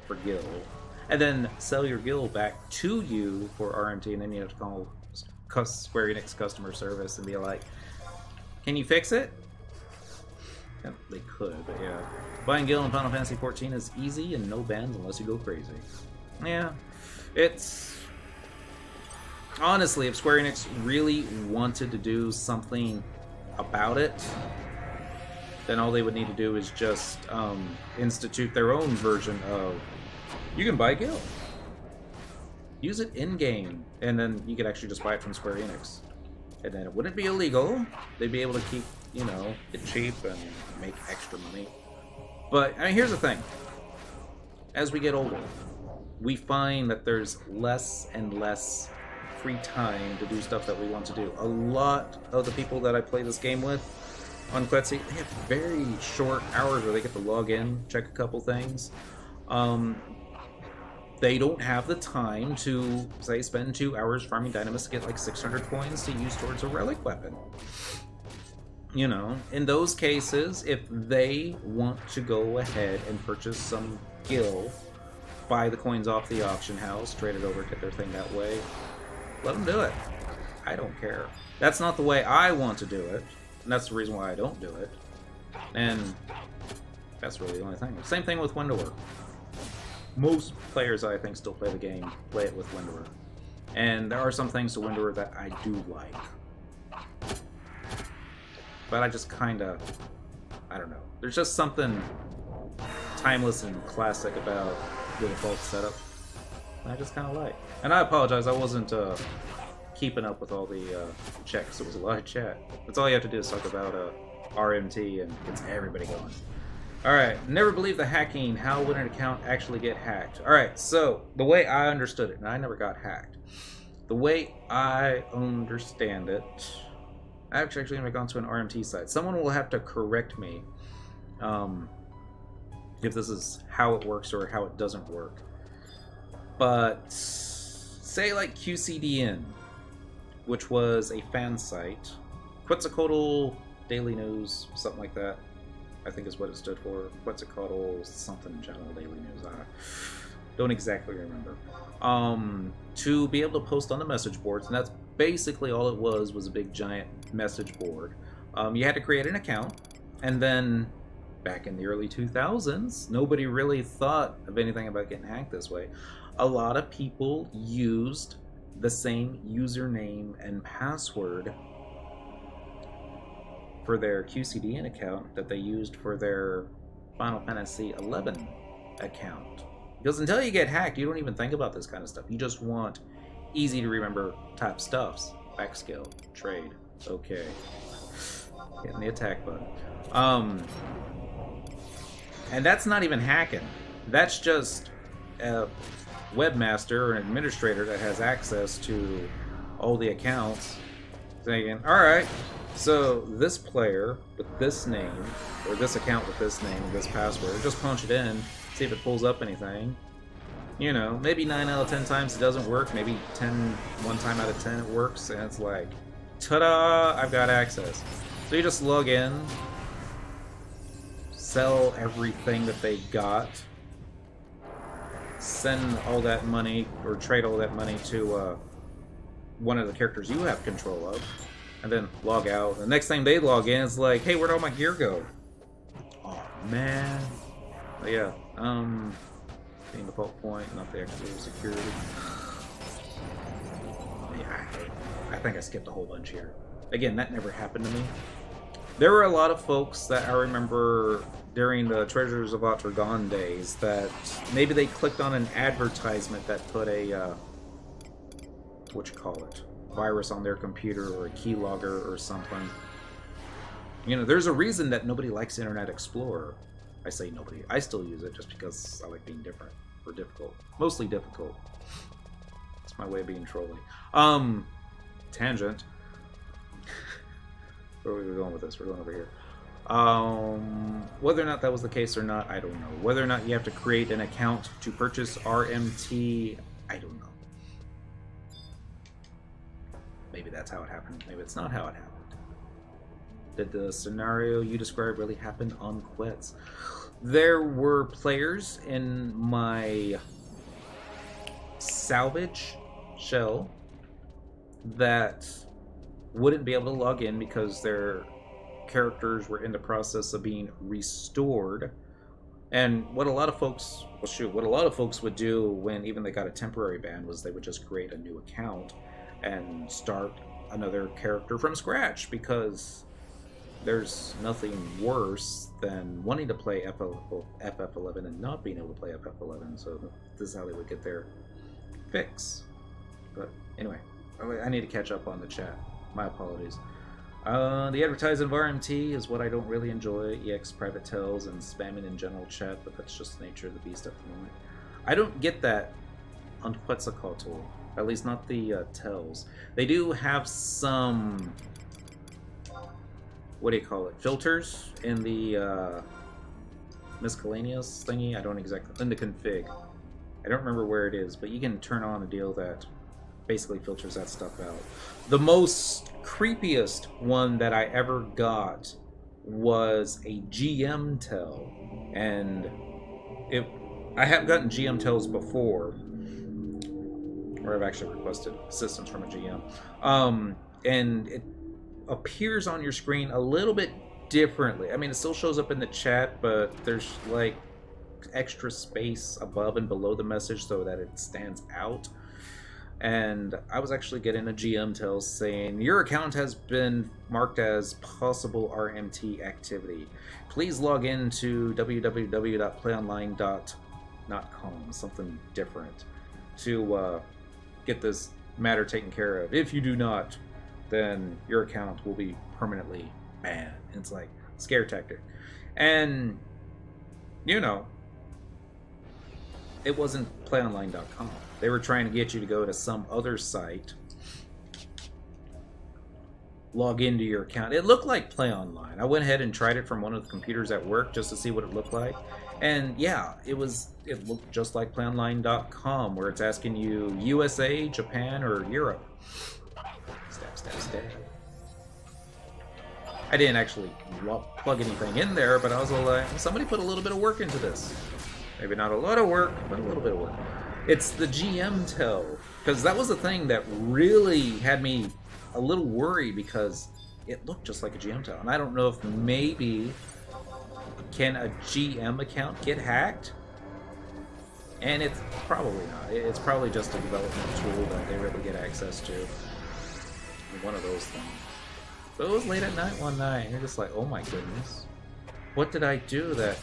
for guild, and then sell your guild back to you for RMT, and then you have to call Square Enix customer service and be like, can you fix it? Yeah, they could, but yeah. Buying guild in Final Fantasy XIV is easy and no bans unless you go crazy. Yeah, it's honestly, if Square Enix really wanted to do something about it, then all they would need to do is just institute their own version of, you can buy Guild. Use it in-game, and then you could actually just buy it from Square Enix. And then it wouldn't be illegal. They'd be able to keep, you know, it cheap and make extra money. But, I mean, here's the thing. As we get older, we find that there's less and less free time to do stuff that we want to do. A lot of the people that I play this game with on Quetzy, they have very short hours where they get to log in, check a couple things. They don't have the time to, say, spend 2 hours farming Dynamis to get like 600 coins to use towards a relic weapon. You know, in those cases, if they want to go ahead and purchase some gil, buy the coins off the auction house, trade it over, get their thing that way, let them do it. I don't care. That's not the way I want to do it, and that's the reason why I don't do it. And that's really the only thing. Same thing with window work. Most players, I think, still play the game, play it with Windower. And there are some things to Windower that I do like. But I just kinda, I don't know. There's just something timeless and classic about the default setup I just kinda like. And I apologize, I wasn't keeping up with all the checks. It was a lot of chat. That's all you have to do is talk about RMT and it gets everybody going. Alright, never believe the hacking. How would an account actually get hacked? Alright, so the way I understood it, and I never got hacked. The way I understand it, I've actually never gone to an RMT site. Someone will have to correct me if this is how it works or how it doesn't work. But say like QCDN, which was a fan site, Quetzalcoatl Daily News, something like that. I think is what it stood for. Quetzalcoatl something General Daily News. I don't exactly remember. To be able to post on the message boards, and that's basically all it was a big giant message board. You had to create an account, and then back in the early 2000s, nobody really thought of anything about getting hacked this way. A lot of people used the same username and password for their QCDN account that they used for their Final Fantasy XI account. Because until you get hacked, you don't even think about this kind of stuff. You just want easy to remember type stuffs. Back skill, trade, okay. Hitting the attack button. And that's not even hacking. That's just a webmaster or an administrator that has access to all the accounts thinking, alright, so this player with this name, or this account with this name and this password, just punch it in, see if it pulls up anything. You know, maybe 9 out of 10 times it doesn't work, maybe 1 time out of 10 it works, and it's like, ta-da, I've got access. So you just log in, sell everything that they got, send all that money, or trade all that money to one of the characters you have control of, and then log out. The next time they log in, it's like, hey, where'd all my gear go? Oh man. But yeah, being default point, not the actual security. Yeah, I think I skipped a whole bunch here. Again, that never happened to me. There were a lot of folks that I remember during the Treasures of Otragon days that maybe they clicked on an advertisement that put a, virus on their computer or a keylogger or something. You know, there's a reason that nobody likes Internet Explorer. I say nobody. I still use it just because I like being different or difficult. Mostly difficult. It's my way of being trolly. Tangent. Where are we going with this? We're going over here. Whether or not that was the case or not, I don't know. Whether or not you have to create an account to purchase RMT, I don't know. Maybe that's how it happened. Maybe it's not how it happened. Did the scenario you described really happen on Quetz? There were players in my salvage shell that wouldn't be able to log in because their characters were in the process of being restored. And what a lot of folks, what a lot of folks would do when even they got a temporary ban was they would just create a new account and start another character from scratch, because there's nothing worse than wanting to play FF11 and not being able to play FF11. So this is how they would get their fix. But anyway, I need to catch up on the chat. My apologies. The advertising of RMT is what I don't really enjoy. EX private tells and spamming in general chat, but that's just the nature of the beast at the moment. I don't get that on Quetzalcoatl, at least not the tells. They do have some, what do you call it, filters in the miscellaneous thingy. I don't exactly, in the config. I don't remember where it is, but you can turn on a deal that basically filters that stuff out. The most creepiest one that I ever got was a GM tell, and I have gotten GM tells before, or I've actually requested assistance from a GM, and it appears on your screen a little bit differently. I mean, it still shows up in the chat, but there's like extra space above and below the message so that it stands out. And I was actually getting a GM tell saying, your account has been marked as possible RMT activity. Please log in to www.playonline.com, something different, to get this matter taken care of. If you do not, then your account will be permanently banned. It's like scare tactic. And, you know, it wasn't playonline.com. They were trying to get you to go to some other site, log into your account. It looked like Play Online. I went ahead and tried it from one of the computers at work just to see what it looked like. And yeah, it looked just like playonline.com, where it's asking you USA, Japan, or Europe. Stab, stab, stab. I didn't actually plug anything in there, but I was like, somebody put a little bit of work into this. Maybe not a lot of work, but a little bit of work. It's the GM tell, because that was the thing that really had me a little worried, because it looked just like a GM tell. And I don't know if maybe, can a GM account get hacked? And it's probably not. It's probably just a development tool that they really get access to. One of those things. So it was late at night one night, and you're just like, oh my goodness. What did I do that,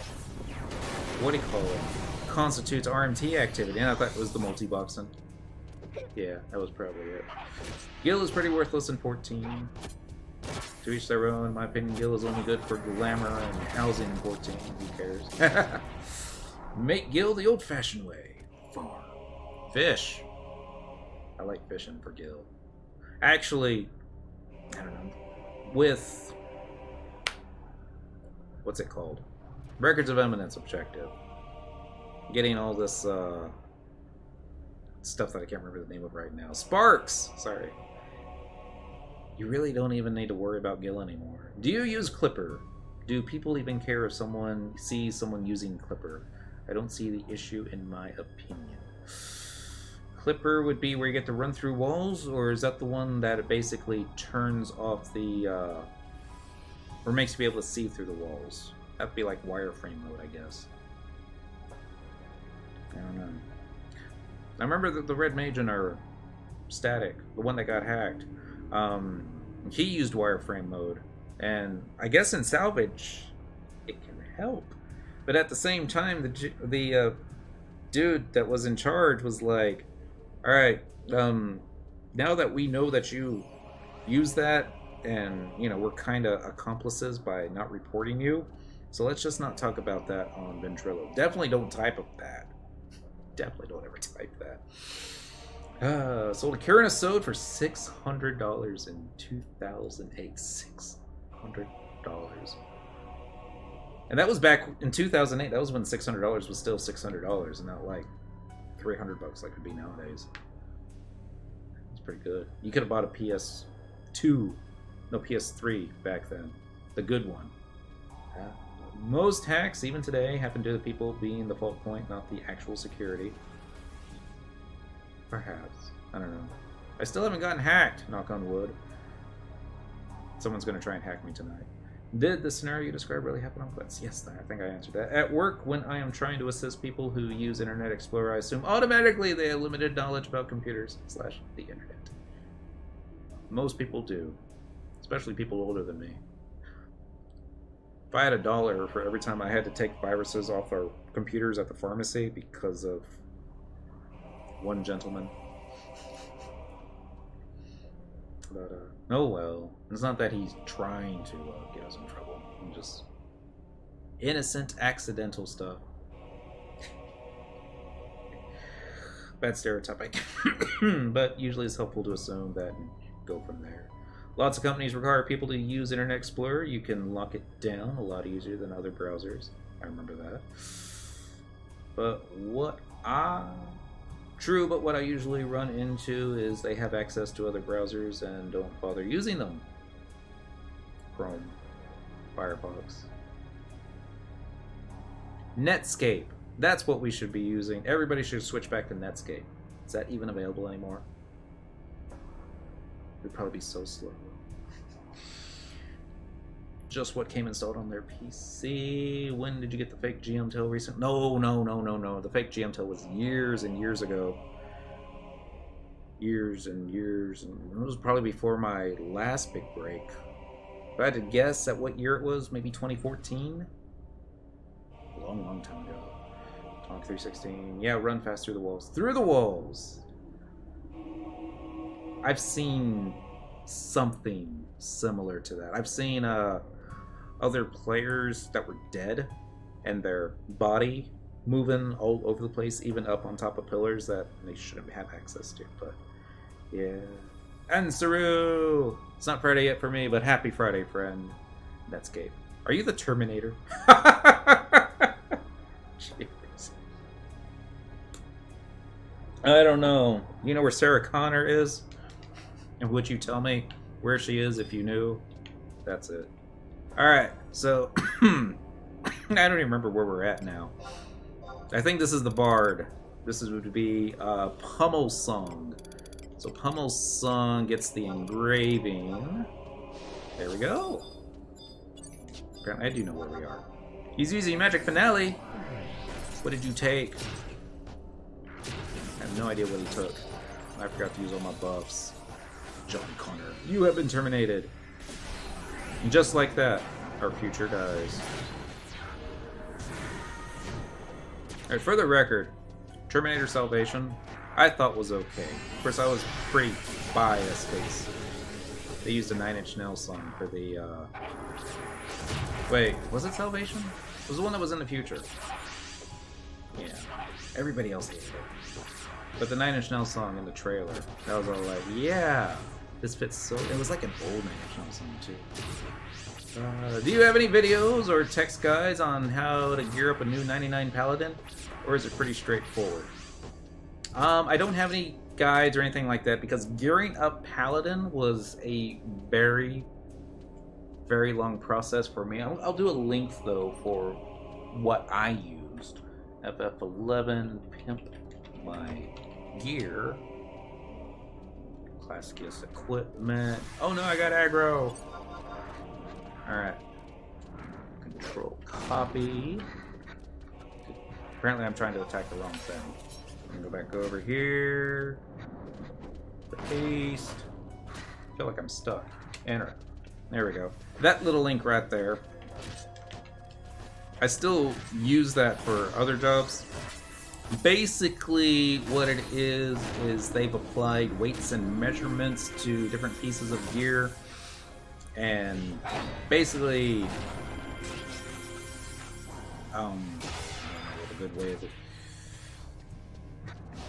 what do you call it, constitutes RMT activity? And I thought it was the multi-boxing. Yeah, that was probably it. Gil is pretty worthless in 14. To each their own. In my opinion, Gil is only good for glamour and housing in 14. Who cares? Make Gil the old-fashioned way. Farm. Fish. I like fishing for Gil. Actually, I don't know. With, what's it called? Records of Eminence objective. Getting all this stuff that I can't remember the name of right now. Sparks! Sorry. You really don't even need to worry about Gil anymore. Do you use Clipper? Do people even care if someone sees someone using Clipper? I don't see the issue in my opinion. Clipper would be where you get to run through walls, or is that the one that it basically turns off the, or makes you be able to see through the walls? That'd be like wireframe mode, I guess. I don't know. I remember the Red Mage in our static, the one that got hacked, he used wireframe mode, and I guess in salvage it can help, but at the same time the dude that was in charge was like, all right, now that we know that you use that, and you know we're kind of accomplices by not reporting you, so let's just not talk about that on Ventrilo. Definitely don't type up that. Definitely don't ever type that. Sold a Kirin Sode for $600 in 2008. $600. And that was back in 2008. That was when $600 was still $600 and not like $300 like it would be nowadays. It's pretty good. You could have bought a PS2, no, PS3 back then. The good one. Most hacks, even today, happen to the people being the fault point, not the actual security. Perhaps. I don't know. I still haven't gotten hacked, knock on wood. Someone's going to try and hack me tonight. Did the scenario you described really happen on Quest? Yes, I think I answered that. At work, when I am trying to assist people who use Internet Explorer, I assume automatically they have limited knowledge about computers / the internet. Most people do. Especially people older than me. If I had $1 for every time I had to take viruses off our computers at the pharmacy because of one gentleman. But, oh well. It's not that he's trying to get us in trouble. I'm just innocent, accidental stuff. Bad stereotyping. But usually it's helpful to assume that and go from there. Lots of companies require people to use Internet Explorer. You can lock it down a lot easier than other browsers. I remember that. But what I usually run into is they have access to other browsers and don't bother using them. Chrome, Firefox. Netscape. That's what we should be using. Everybody should switch back to Netscape. Is that even available anymore? It would probably be so slow. Just what came installed on their PC. When did you get the fake GMTel recent? No. The fake GMTel was years and years ago. Years and years. And it was probably before my last big break. If I had to guess at what year it was, maybe 2014? A long time ago. Tonk 316. Yeah, run fast through the walls. Through the walls! I've seen something similar to that. I've seen other players that were dead and their body moving all over the place, even up on top of pillars that they shouldn't have access to. But yeah. And Saru! It's not Friday yet for me, but happy Friday, friend. Netscape. Are you the Terminator? Jeez. I don't know. You know where Sarah Connor is? And would you tell me where she is if you knew? That's it. Alright, so I don't even remember where we're at now. I think this is the Bard. This would be Pummel Song. So Pummel Song gets the engraving. There we go. Apparently I do know where we are. He's using Magic Finale. What did you take? I have no idea what he took. I forgot to use all my buffs. John Connor, you have been terminated. And just like that, our future dies. Alright, for the record, Terminator Salvation, I thought was okay. Of course, I was pretty biased because they used a 9 Inch Nails song for the, Wait, was it Salvation? It was the one that was in the future. Yeah, everybody else hated it. But the 9 Inch Nails song in the trailer, that was all like, yeah, this fits so... It was like an old 9 Inch Nails song, too. Do you have any videos or text guides on how to gear up a new 99 Paladin? Or is it pretty straightforward? I don't have any guides or anything like that because gearing up Paladin was a very, very long process for me. I'll do a link, though, for what I used. FF11, pimp my gear. Classiest equipment. Oh no, I got aggro! Alright. Control copy. Apparently I'm trying to attack the wrong thing. I'm gonna go back over here. Paste. I feel like I'm stuck. Enter. There we go. That little link right there. I still use that for other jobs. Basically, what it is they've applied weights and measurements to different pieces of gear. And basically, I don't know what a good way of it.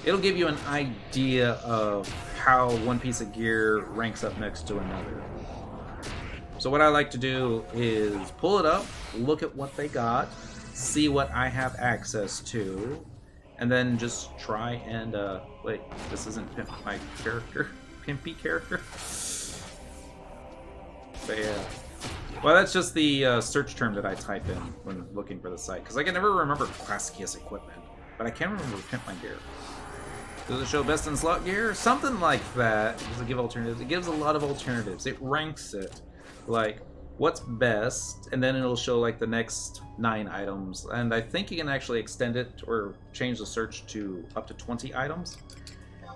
It'll give you an idea of how one piece of gear ranks up next to another. So what I like to do is pull it up, look at what they got, see what I have access to, and then just try and, wait, this isn't pimp my character, pimpy character? But yeah. Well, that's just the search term that I type in when looking for the site, because I can never remember classiest equipment, but I can remember pimp my gear. Does it show best in slot gear? Something like that. Does it give alternatives? It gives a lot of alternatives. It ranks it. Like, what's best, and then it'll show like the next 9 items. And I think you can actually extend it or change the search to up to 20 items.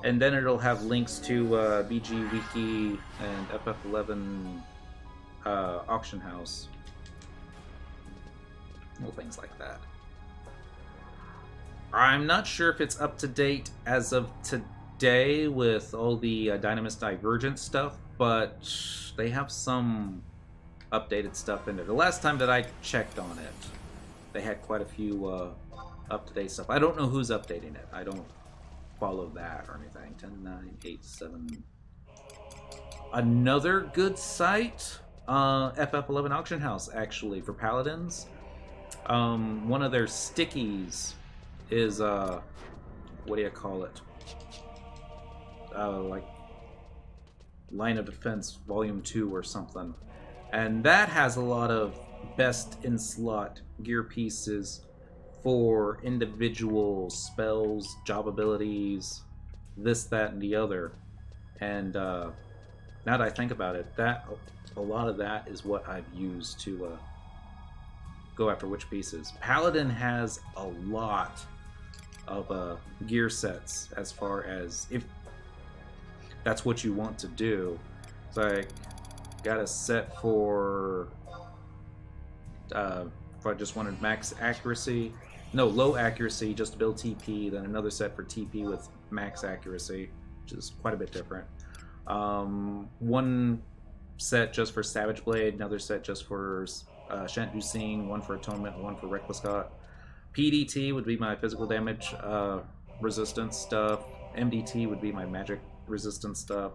And then it'll have links to BG Wiki and FF11 Auction House. Little things like that. I'm not sure if it's up to date as of today with all the Dynamis Divergent stuff, but they have some updated stuff in there. The last time that I checked on it, they had quite a few up-to-date stuff. I don't know who's updating it. I don't follow that or anything. 10, 9, 8, 7. Another good site, FF11 Auction House, actually, for Paladins. One of their stickies is, what do you call it? Like Line of Defense Volume 2 or something. And that has a lot of best in slot gear pieces for individual spells, job abilities, this, that, and the other. And now that I think about it, that a lot of that is what I've used to go after which pieces. Paladin has a lot of gear sets as far as if that's what you want to do. So I got a set for if I just wanted max accuracy, no, low accuracy, just to build TP, then another set for TP with max accuracy, which is quite a bit different. One set just for Savage Blade, another set just for Shant Ducine, one for Atonement, one for Reckless Scott. PDT would be my physical damage resistance stuff. MDT would be my magic resistance stuff.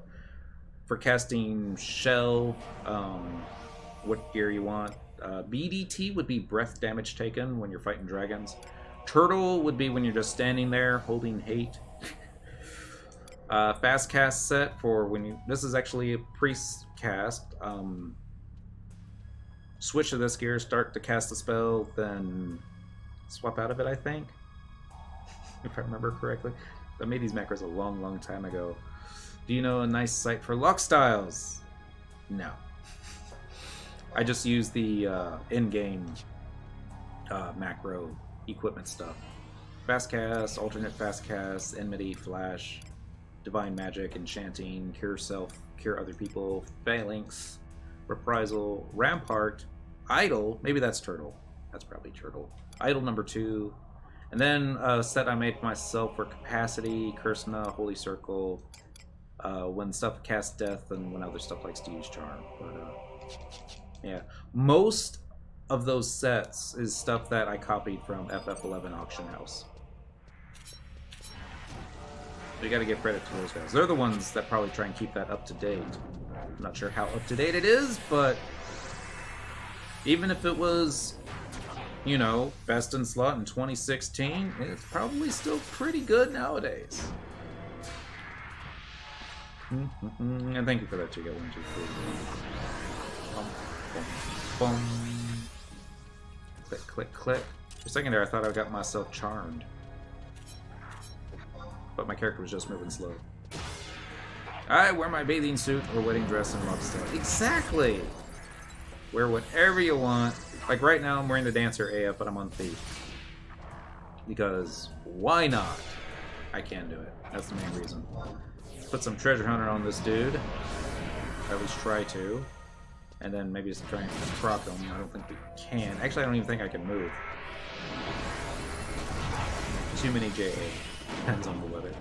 For casting Shell, what gear you want. BDT would be breath damage taken when you're fighting dragons. Turtle would be when you're just standing there holding hate. Fast cast set for when you... This is actually a priest cast. Switch to this gear, start to cast a spell, then swap out of it, I think. If I remember correctly. I made these macros a long, long time ago. Do you know a nice site for lock styles? No. I just use the in-game macro equipment stuff. Fast cast, alternate fast cast, enmity, flash, divine magic, enchanting, cure self, cure other people, phalanx, reprisal, rampart, idle, maybe that's turtle. That's probably turtle. Idle number 2. And then a set I made for myself for capacity, Kursna, holy circle, when stuff casts death and when other stuff likes to use charm. But yeah, most of those sets is stuff that I copied from FF11 Auction House. You gotta give credit to those guys. They're the ones that probably try and keep that up to date. I'm not sure how up to date it is, but even if it was, you know, best in slot in 2016, it's probably still pretty good nowadays. And thank you for that, you got 1, 2, 3. Boom, boom, boom. Click, click, click. For a second there, I thought I got myself charmed. But my character was just moving slow. I wear my bathing suit or wedding dress and love stuff. Exactly! Wear whatever you want. Like right now, I'm wearing the Dancer AF, but I'm on Thief. Because why not? I can do it. That's the main reason. Put some Treasure Hunter on this dude. At least try to. And then maybe just try and proc him. I don't think we can. Actually, I don't even think I can move. Too many JA. Depends on the weather.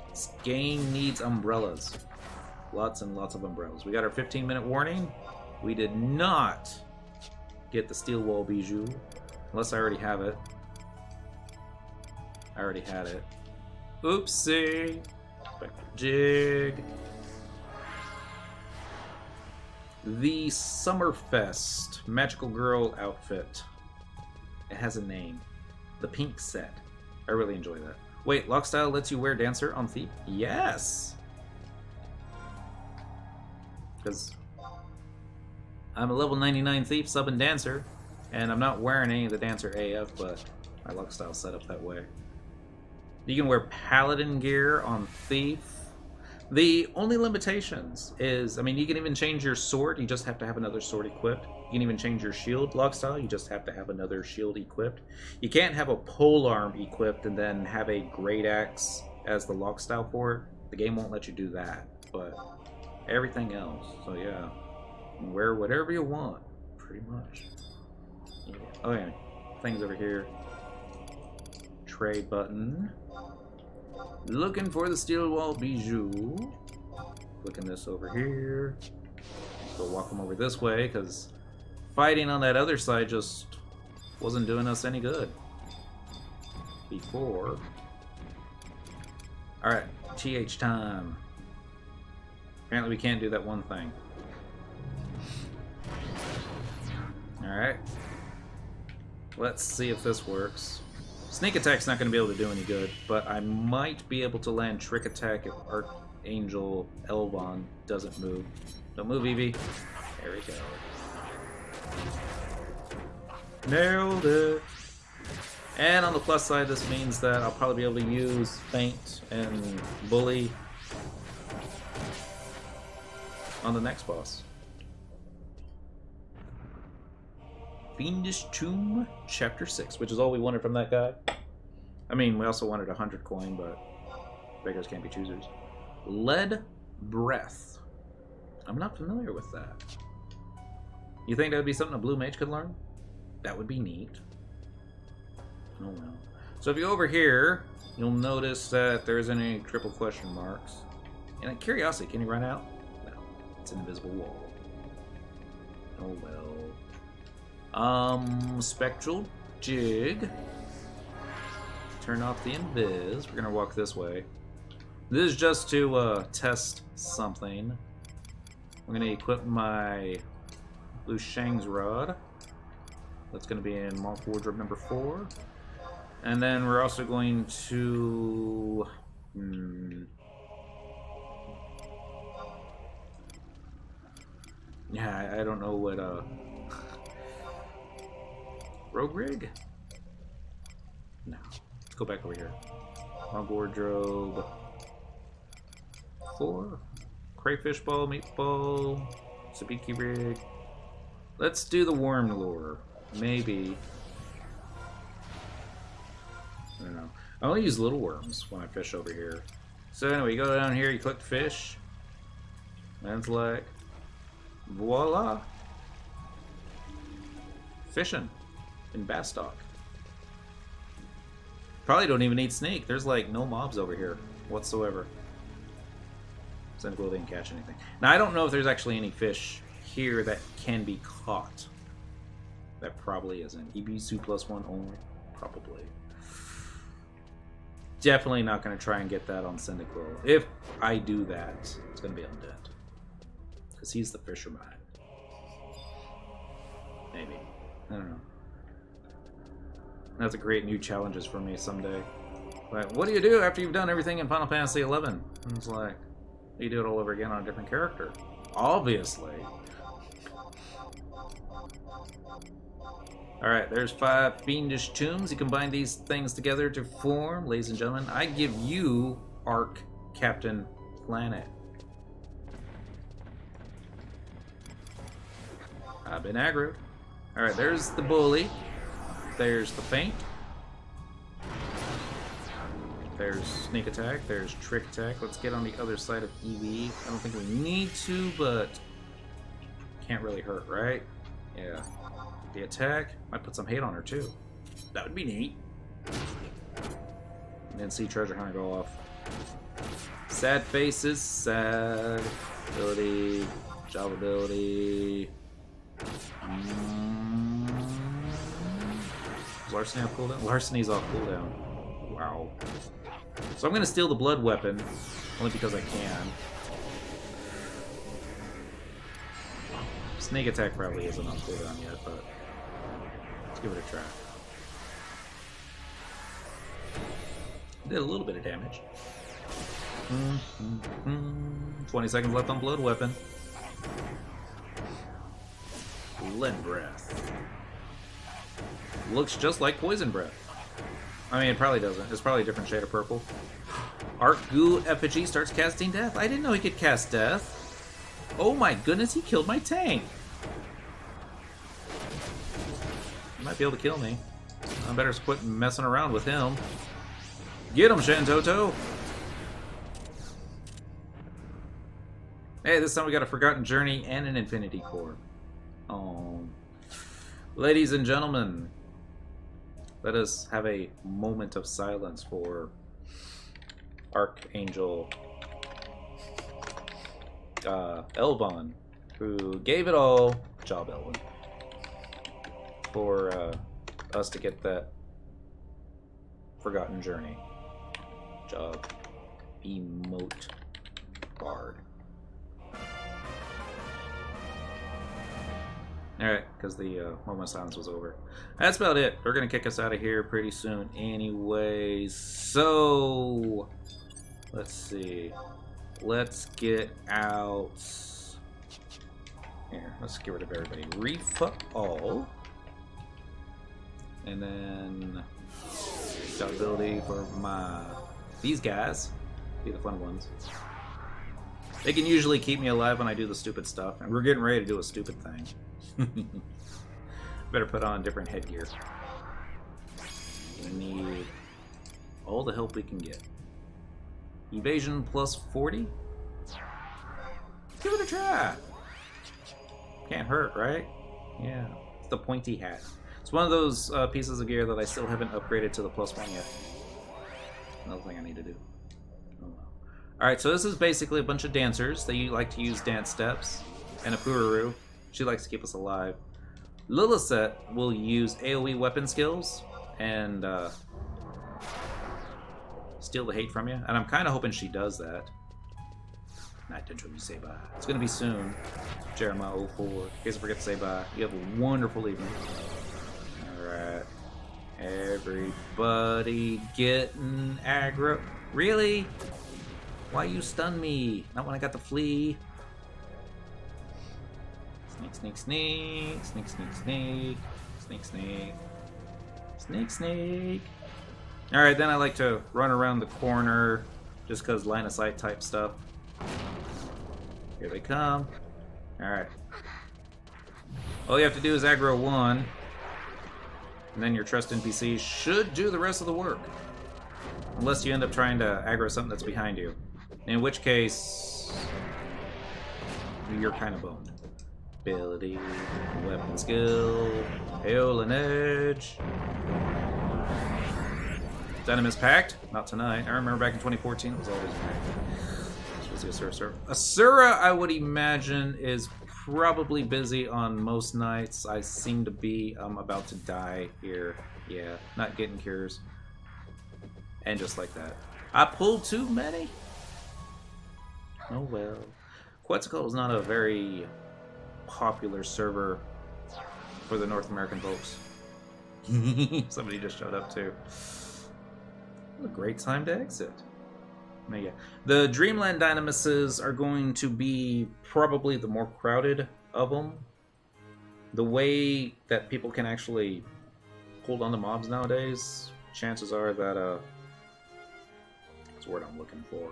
This game needs umbrellas. Lots and lots of umbrellas. We got our 15-minute warning. We did not get the steel wall bijou. Unless I already have it. I already had it. Oopsie. Back to jig. The Summerfest Magical Girl outfit. It has a name. The pink set. I really enjoy that. Wait, Lockstyle lets you wear Dancer on Thief? Yes! Because I'm a level 99 Thief, sub and Dancer, and I'm not wearing any of the Dancer AF, but my Lockstyle's set up that way. You can wear Paladin gear on Thief. The only limitations is, I mean, you can even change your sword, you just have to have another sword equipped. You can even change your shield lock style, you just have to have another shield equipped. You can't have a polearm equipped and then have a great axe as the lock style for it, the game won't let you do that. But everything else, so yeah, wear whatever you want, pretty much. Yeah. Oh yeah, things over here. Trade button. Looking for the steel wall bijou. Clicking this over here. So walk them over this way, because fighting on that other side just wasn't doing us any good before. Alright, TH time. Apparently we can't do that one thing. Alright. Let's see if this works. Sneak attack's not going to be able to do any good, but I might be able to land trick attack if Archangel Elvon doesn't move. Don't move, Eevee. There we go. Nailed it. And on the plus side, this means that I'll probably be able to use Feint and Bully on the next boss. Fiendish Tomb, Chapter 6, which is all we wanted from that guy. I mean, we also wanted 100 coin, but beggars can't be choosers. Lead Breath. I'm not familiar with that. You think that would be something a blue mage could learn? That would be neat. Oh well. So if you go over here, you'll notice that there isn't any triple question marks. And a curiosity, can you run out? No, it's an invisible wall. Oh well. Spectral Jig. Turn off the invis. We're gonna walk this way. This is just to test something. I'm gonna equip my Blue Shang's Rod. That's gonna be in Monk Wardrobe number 4. And then we're also going to... Yeah, I don't know what... Rogue Rig? No. Let's go back over here. Monk Wardrobe 4. Crayfish Ball, Meatball, Sabiki Rig. Let's do the Worm Lure. Maybe. I don't know. I only use little worms when I fish over here. So anyway, you go down here, you click fish. And it's like, voila. Fishing in Bastok. Probably don't even need snake. There's like no mobs over here whatsoever. Cyndaquil didn't catch anything. Now I don't know if there's actually any fish here that can be caught. That probably isn't. EBSU +1 only? Probably. Definitely not going to try and get that on Cyndaquil. If I do that, it's going to be on Dent. Because he's the fisherman. Maybe. I don't know. That's a great new challenges for me someday. But what do you do after you've done everything in Final Fantasy XI? And it's like, you do it all over again on a different character. Obviously. Alright, there's 5 Fiendish Tombs. You combine these things together to form, ladies and gentlemen, I give you Arc Captain Planet. I've been aggroed. Alright, there's the Bully. There's the Feint. There's Sneak Attack. There's Trick Attack. Let's get on the other side of Eevee. I don't think we need to, but can't really hurt, right? Yeah. The attack might put some hate on her too. That would be neat. And then see Treasure Hunter go off. Sad faces, sad ability, job ability. Larceny off cooldown? Larceny's off cooldown. Wow. So I'm gonna steal the blood weapon, only because I can. Snake attack probably isn't on cooldown yet, but let's give it a try. Did a little bit of damage. 20 seconds left on blood weapon. Lead Breath. Looks just like Poison Breath. I mean, it probably doesn't. It's probably a different shade of purple. Art Goo Effigy starts casting death. I didn't know he could cast death. Oh my goodness, he killed my tank. He might be able to kill me. I better quit messing around with him. Get him, Shantoto! Hey, this time we got a Forgotten Journey and an Infinity Core. Oh. Ladies and gentlemen, let us have a moment of silence for Archangel Elvon, who gave it all, job Elvon, for us to get that Forgotten Journey. Job emote bard. Alright, because the moment of silence was over. That's about it. They're going to kick us out of here pretty soon anyways. So, let's see. Let's get out... Here, let's get rid of everybody. Refuck all. And then... got ability for these guys. Be the fun ones. They can usually keep me alive when I do the stupid stuff. And we're getting ready to do a stupid thing. Better put on different headgear. We need all the help we can get. Evasion plus 40? Give it a try! Can't hurt, right? Yeah. It's the pointy hat. It's one of those pieces of gear that I still haven't upgraded to the +1 yet. Another thing I need to do. Oh well. Alright, so this is basically a bunch of dancers that you like to use dance steps. And a Pururu. She likes to keep us alive. Lilithset will use AoE weapon skills and steal the hate from you. And I'm kind of hoping she does that. Not to say bye. It's going to be soon. Jeremiah 04. In case I forget to say bye. You have a wonderful evening. Alright. Everybody getting aggro. Really? Why you stun me? Not when I got the flea. Sneak, sneak, sneak, sneak, sneak, sneak, sneak, sneak, sneak, sneak. Alright, then I like to run around the corner just because line of sight type stuff. Here they come. Alright. All you have to do is aggro one, and then your trust NPC should do the rest of the work. Unless you end up trying to aggro something that's behind you. In which case, you're kind of boned. Ability, weapon skill, hail and edge. Dynamis Pact? Not tonight. I remember back in 2014 it was always packed. This was the Asura. Asura, I would imagine, is probably busy on most nights. I seem to be about to die here. Yeah, not getting cures. And just like that. I pulled too many? Oh well. Quetzalcoatl is not a very popular server for the North American folks. Somebody just showed up too. What a great time to exit. But yeah. The Dreamland Dynamises are going to be probably the more crowded of them. The way that people can actually hold on to mobs nowadays, chances are that that's the word I'm looking for.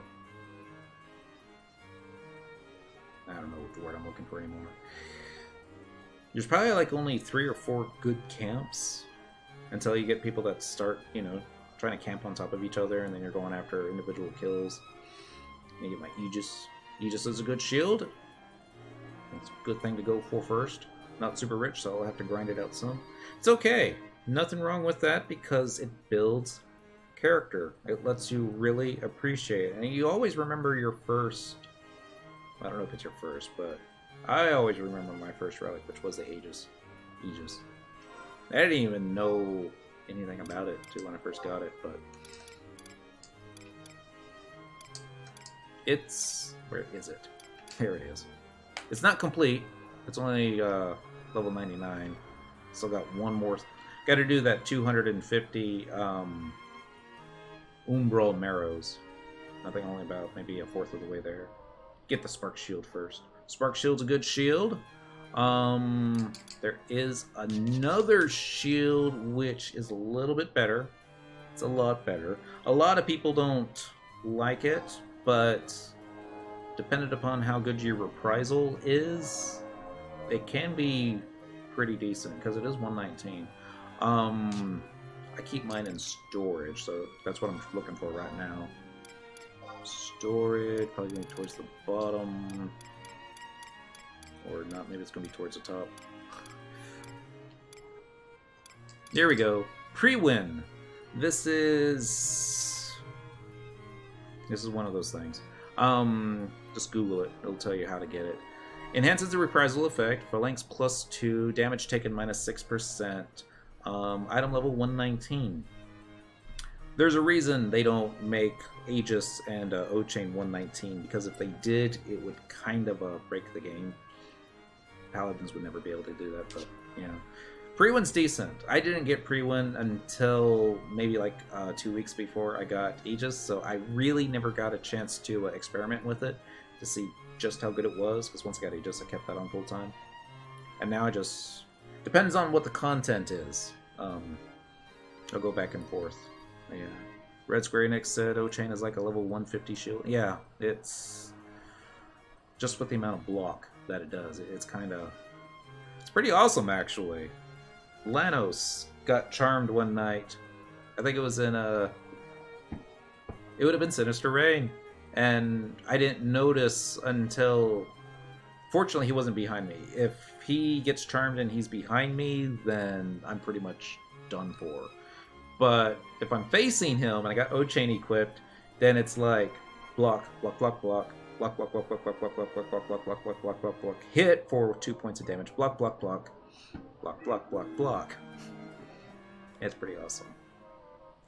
I don't know what the word I'm looking for anymore. There's probably like only 3 or 4 good camps until you get people that start, you know, trying to camp on top of each other, and then you're going after individual kills. And you get my Aegis. Aegis is a good shield. It's a good thing to go for first. Not super rich, so I'll have to grind it out some. It's okay. Nothing wrong with that because it builds character. It lets you really appreciate it. And you always remember your first... I don't know if it's your first, but I always remember my first relic, which was the Aegis. I didn't even know anything about it too when I first got it, but it's... where is it? Here it is. It's not complete. It's only level 99. Still got one more. Got to do that 250 Umbral Marrows. I think only about maybe a fourth of the way there. Get the Spark Shield first. Spark Shield's a good shield. There is another shield which is a little bit better. It's a lot better. A lot of people don't like it, but dependent upon how good your reprisal is, it can be pretty decent because it is 119. I keep mine in storage, so that's what I'm looking for right now. Storage, probably going towards the bottom. Or not, maybe it's going to be towards the top. There we go. Pre-win. This is one of those things. Just Google it. It'll tell you how to get it. Enhances the reprisal effect. Phalanx +2. Damage taken -6%. Item level 119. There's a reason they don't make Aegis and O-Chain 119, because if they did, it would kind of break the game. Paladins would never be able to do that, but, you know. Pre-win's decent. I didn't get pre-win until maybe like 2 weeks before I got Aegis, so I really never got a chance to experiment with it to see just how good it was, because once I got Aegis, I kept that on full time. And now I just... depends on what the content is. I'll go back and forth. Yeah. Red Square Enix said O-Chain is like a level 150 shield. Yeah, it's just with the amount of block that it does. It's kind of... it's pretty awesome, actually. Lanos got charmed one night. I think it was in a... it would have been Sinister Rain. And I didn't notice until... fortunately, he wasn't behind me. If he gets charmed and he's behind me, then I'm pretty much done for. But if I'm facing him and I got O-Chain equipped, then it's like block, block, block, block, block, block, block, block, block, block, block, block, block, block, block, block, block, block, block, hit for 2 points of damage, block, block, block, block, block, block, block. It's pretty awesome.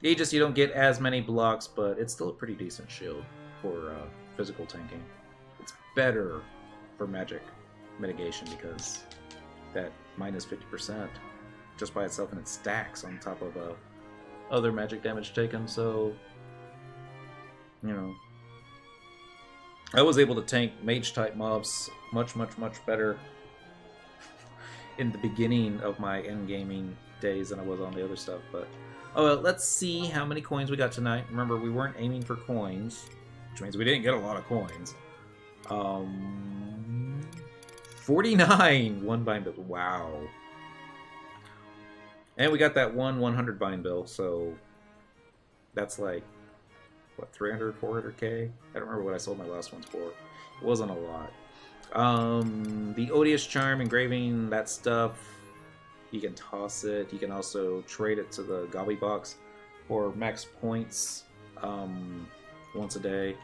Aegis, you don't get as many blocks, but it's still a pretty decent shield for physical tanking. It's better for magic mitigation because that -50% just by itself, and it stacks on top of other magic damage taken, so, you know. I was able to tank mage-type mobs much, much, much better in the beginning of my endgaming days than I was on the other stuff, but... oh, well, let's see how many coins we got tonight. Remember, we weren't aiming for coins, which means we didn't get a lot of coins. 49! One bind bill. Wow. And we got that 100 bind bill, so that's like, what, 300, 400k? I don't remember what I sold my last ones for. It wasn't a lot. The Odious Charm, engraving, that stuff, you can toss it. You can also trade it to the Gobby Box for max points once a day.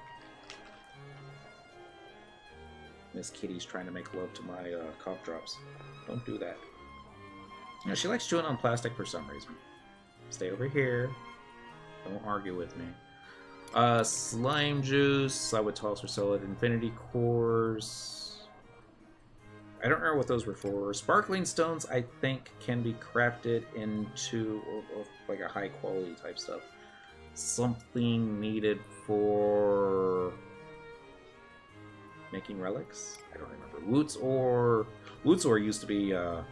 Miss Kitty's trying to make love to my cough drops. Don't do that. You know, she likes chewing on plastic for some reason. Stay over here. Don't argue with me. Slime juice. I would toss her solid infinity cores. I don't remember what those were for. Sparkling stones, I think, can be crafted into or like a high quality type stuff. Something needed for making relics. I don't remember. Woot's ore used to be a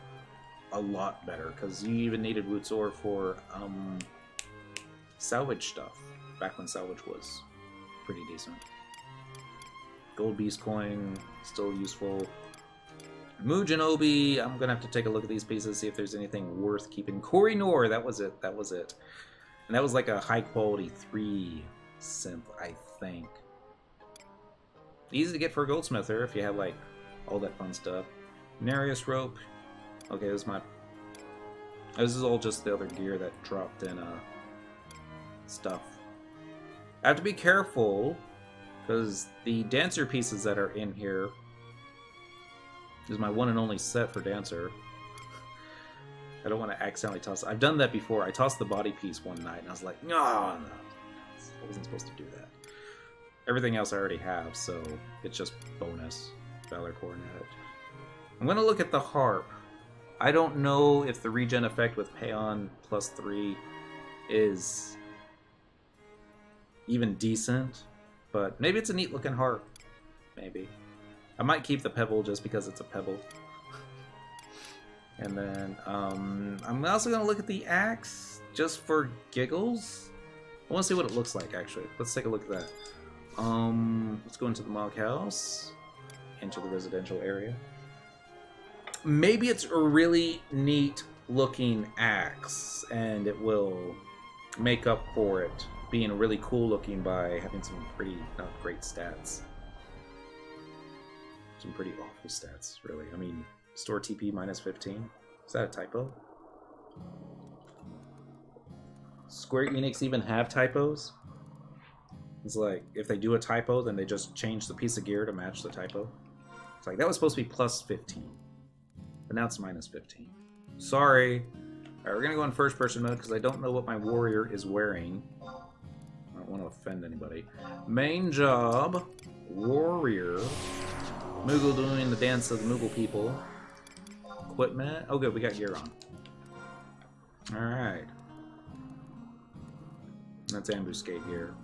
lot better, because you even needed Woot's ore for salvage stuff, back when salvage was pretty decent. Gold Beast coin, still useful. Mujinobi, I'm gonna have to take a look at these pieces, see if there's anything worth keeping. Koh-i-Noor, that was it, that was it. And that was like a high quality 3 synth, I think. Easy to get for a goldsmither if you have like all that fun stuff. Nereus rope. Okay, this is all just the other gear that dropped in stuff. I have to be careful because the dancer pieces that are in here is my one and only set for dancer. I don't want to accidentally toss it. I've done that before. I tossed the body piece one night and I was like, no, I wasn't supposed to do that. Everything else I already have, so it's just bonus. Valor Coronet. I'm going to look at the harp. I don't know if the regen effect with Paeon +3 is even decent, but maybe it's a neat looking harp. Maybe. I might keep the pebble just because it's a pebble. And then I'm also going to look at the axe just for giggles. I want to see what it looks like, actually. Let's take a look at that. Let's go into the Mog House, into the residential area. Maybe it's a really neat looking axe, and it will make up for it being really cool looking by having some pretty not great stats. Some pretty awful stats, really. I mean, store TP minus 15. Is that a typo? Square Enix even have typos? It's like, if they do a typo, then they just change the piece of gear to match the typo. It's like, that was supposed to be plus 15. But now it's minus 15. Sorry. Alright, we're gonna go in first person mode because I don't know what my warrior is wearing. I don't want to offend anybody. Main job. Warrior. Moogle doing the dance of the Moogle people. Equipment. Oh good, we got gear on. Alright. That's ambuscade here.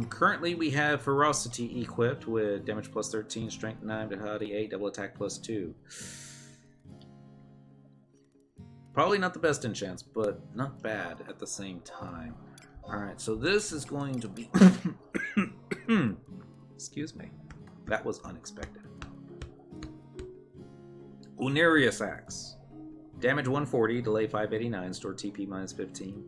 Currently we have Ferocity equipped with damage plus 13, strength 9, vitality 8, double attack plus 2. Probably not the best enchants, but not bad at the same time. Alright, so this is going to be... Excuse me. That was unexpected. Notorious Axe. Damage 140, delay 589, store TP minus 15.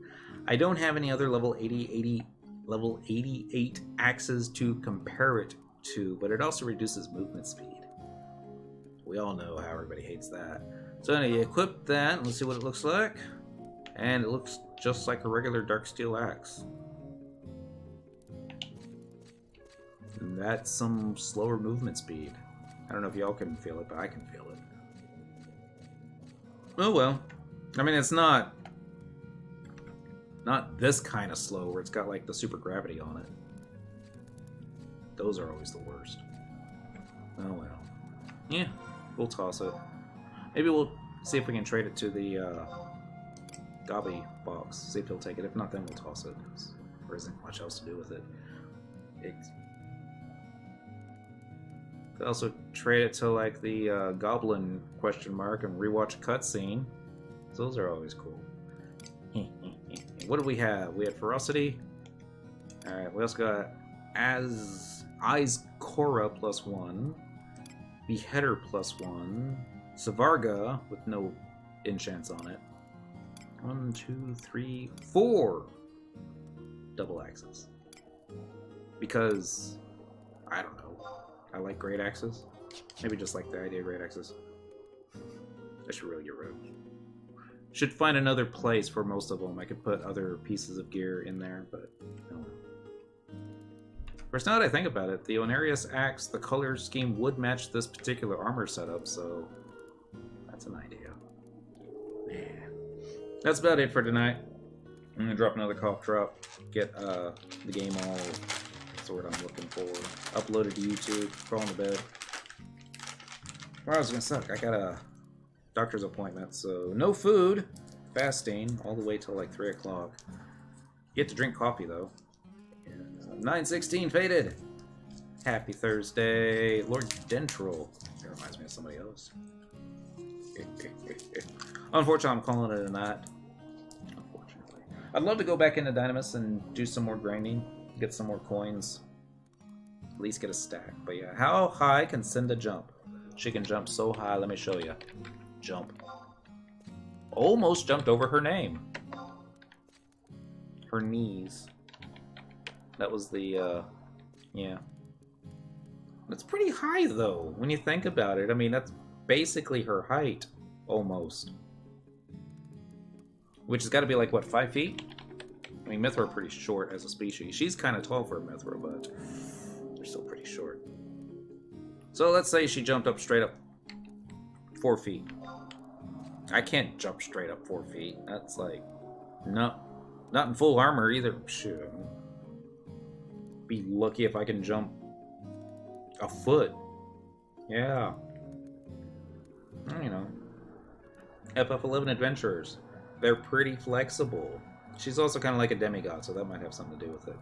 I don't have any other level 88 axes to compare it to, but it also reduces movement speed. We all know how everybody hates that. So anyway, equip that, let's see what it looks like. And it looks just like a regular dark steel axe. And that's some slower movement speed. I don't know if y'all can feel it, but I can feel it. Oh well. I mean, it's not this kind of slow where it's got like the super gravity on it. Those are always the worst. Oh well. Yeah, we'll toss it. Maybe we'll see if we can trade it to the Gobby box. See if he'll take it. If not, then we'll toss it. There isn't much else to do with it. Could also trade it to like the Goblin question mark and rewatch a cutscene. Those are always cool. What do we have? We had Ferocity. Alright, we also got Eyes Cora +1. Beheader +1. Savarga with no enchants on it. 1, 2, 3, 4 double axes. Because I don't know. I like great axes. Maybe just like the idea of great axes. I should really get rid of them. Should find another place for most of them. I could put other pieces of gear in there, but no. First, now that I think about it, the Notorious Axe, the color scheme would match this particular armor setup, so that's an idea. Man. That's about it for tonight. I'm gonna drop another cough drop, get the game all sort I'm looking for. Upload it to YouTube, crawl into bed. Tomorrow's gonna suck. I got a doctor's appointment, so no food, fasting, all the way till like 3 o'clock. Get to drink coffee though. 916 faded. Happy Thursday, Lord Dentril. That reminds me of somebody else. Unfortunately, I'm calling it a night. Unfortunately, I'd love to go back into Dynamis and do some more grinding, get some more coins, at least get a stack. But yeah, how high can Cinda jump? She can jump so high. Let me show you. Jump. Almost jumped over her name. Her knees. That was the, yeah. That's pretty high, though, when you think about it. I mean, that's basically her height, almost. Which has got to be like, what, 5 feet? I mean, Mithra are pretty short as a species. She's kind of tall for a Mithra, but they're still pretty short. So let's say she jumped up straight up 4 feet. I can't jump straight up 4 feet. That's like, no, not in full armor either. Shoot. Be lucky if I can jump a foot. Yeah. You know. FF11 Adventurers. They're pretty flexible. She's also kind of like a demigod, so that might have something to do with it.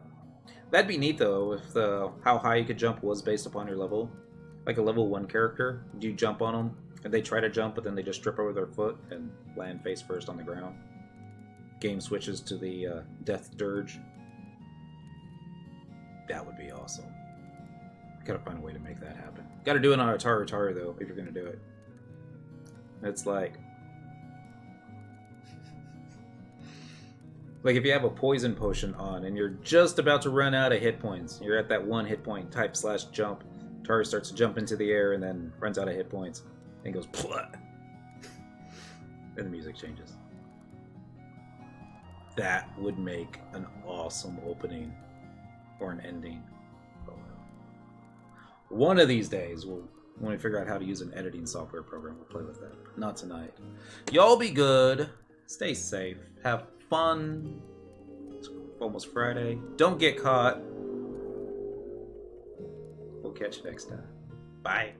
That'd be neat, though, if the how high you could jump was based upon your level. Like a level 1 character. Do you jump on them, and they try to jump, but then they just trip over their foot and land face first on the ground. Game switches to the Death Dirge. That would be awesome. Gotta find a way to make that happen. Gotta do it on Atari, though, if you're gonna do it. It's like if you have a poison potion on and you're just about to run out of hit points, you're at that 1 hit point, type /jump, Tari starts to jump into the air and then runs out of hit points and goes Pleh! And the music changes. That would make an awesome opening or an ending. One of these days, when we figure out how to use an editing software program, we'll play with that. Not tonight. Y'all be good. Stay safe. Have fun. It's almost Friday. Don't get caught. We'll catch you next time. Bye.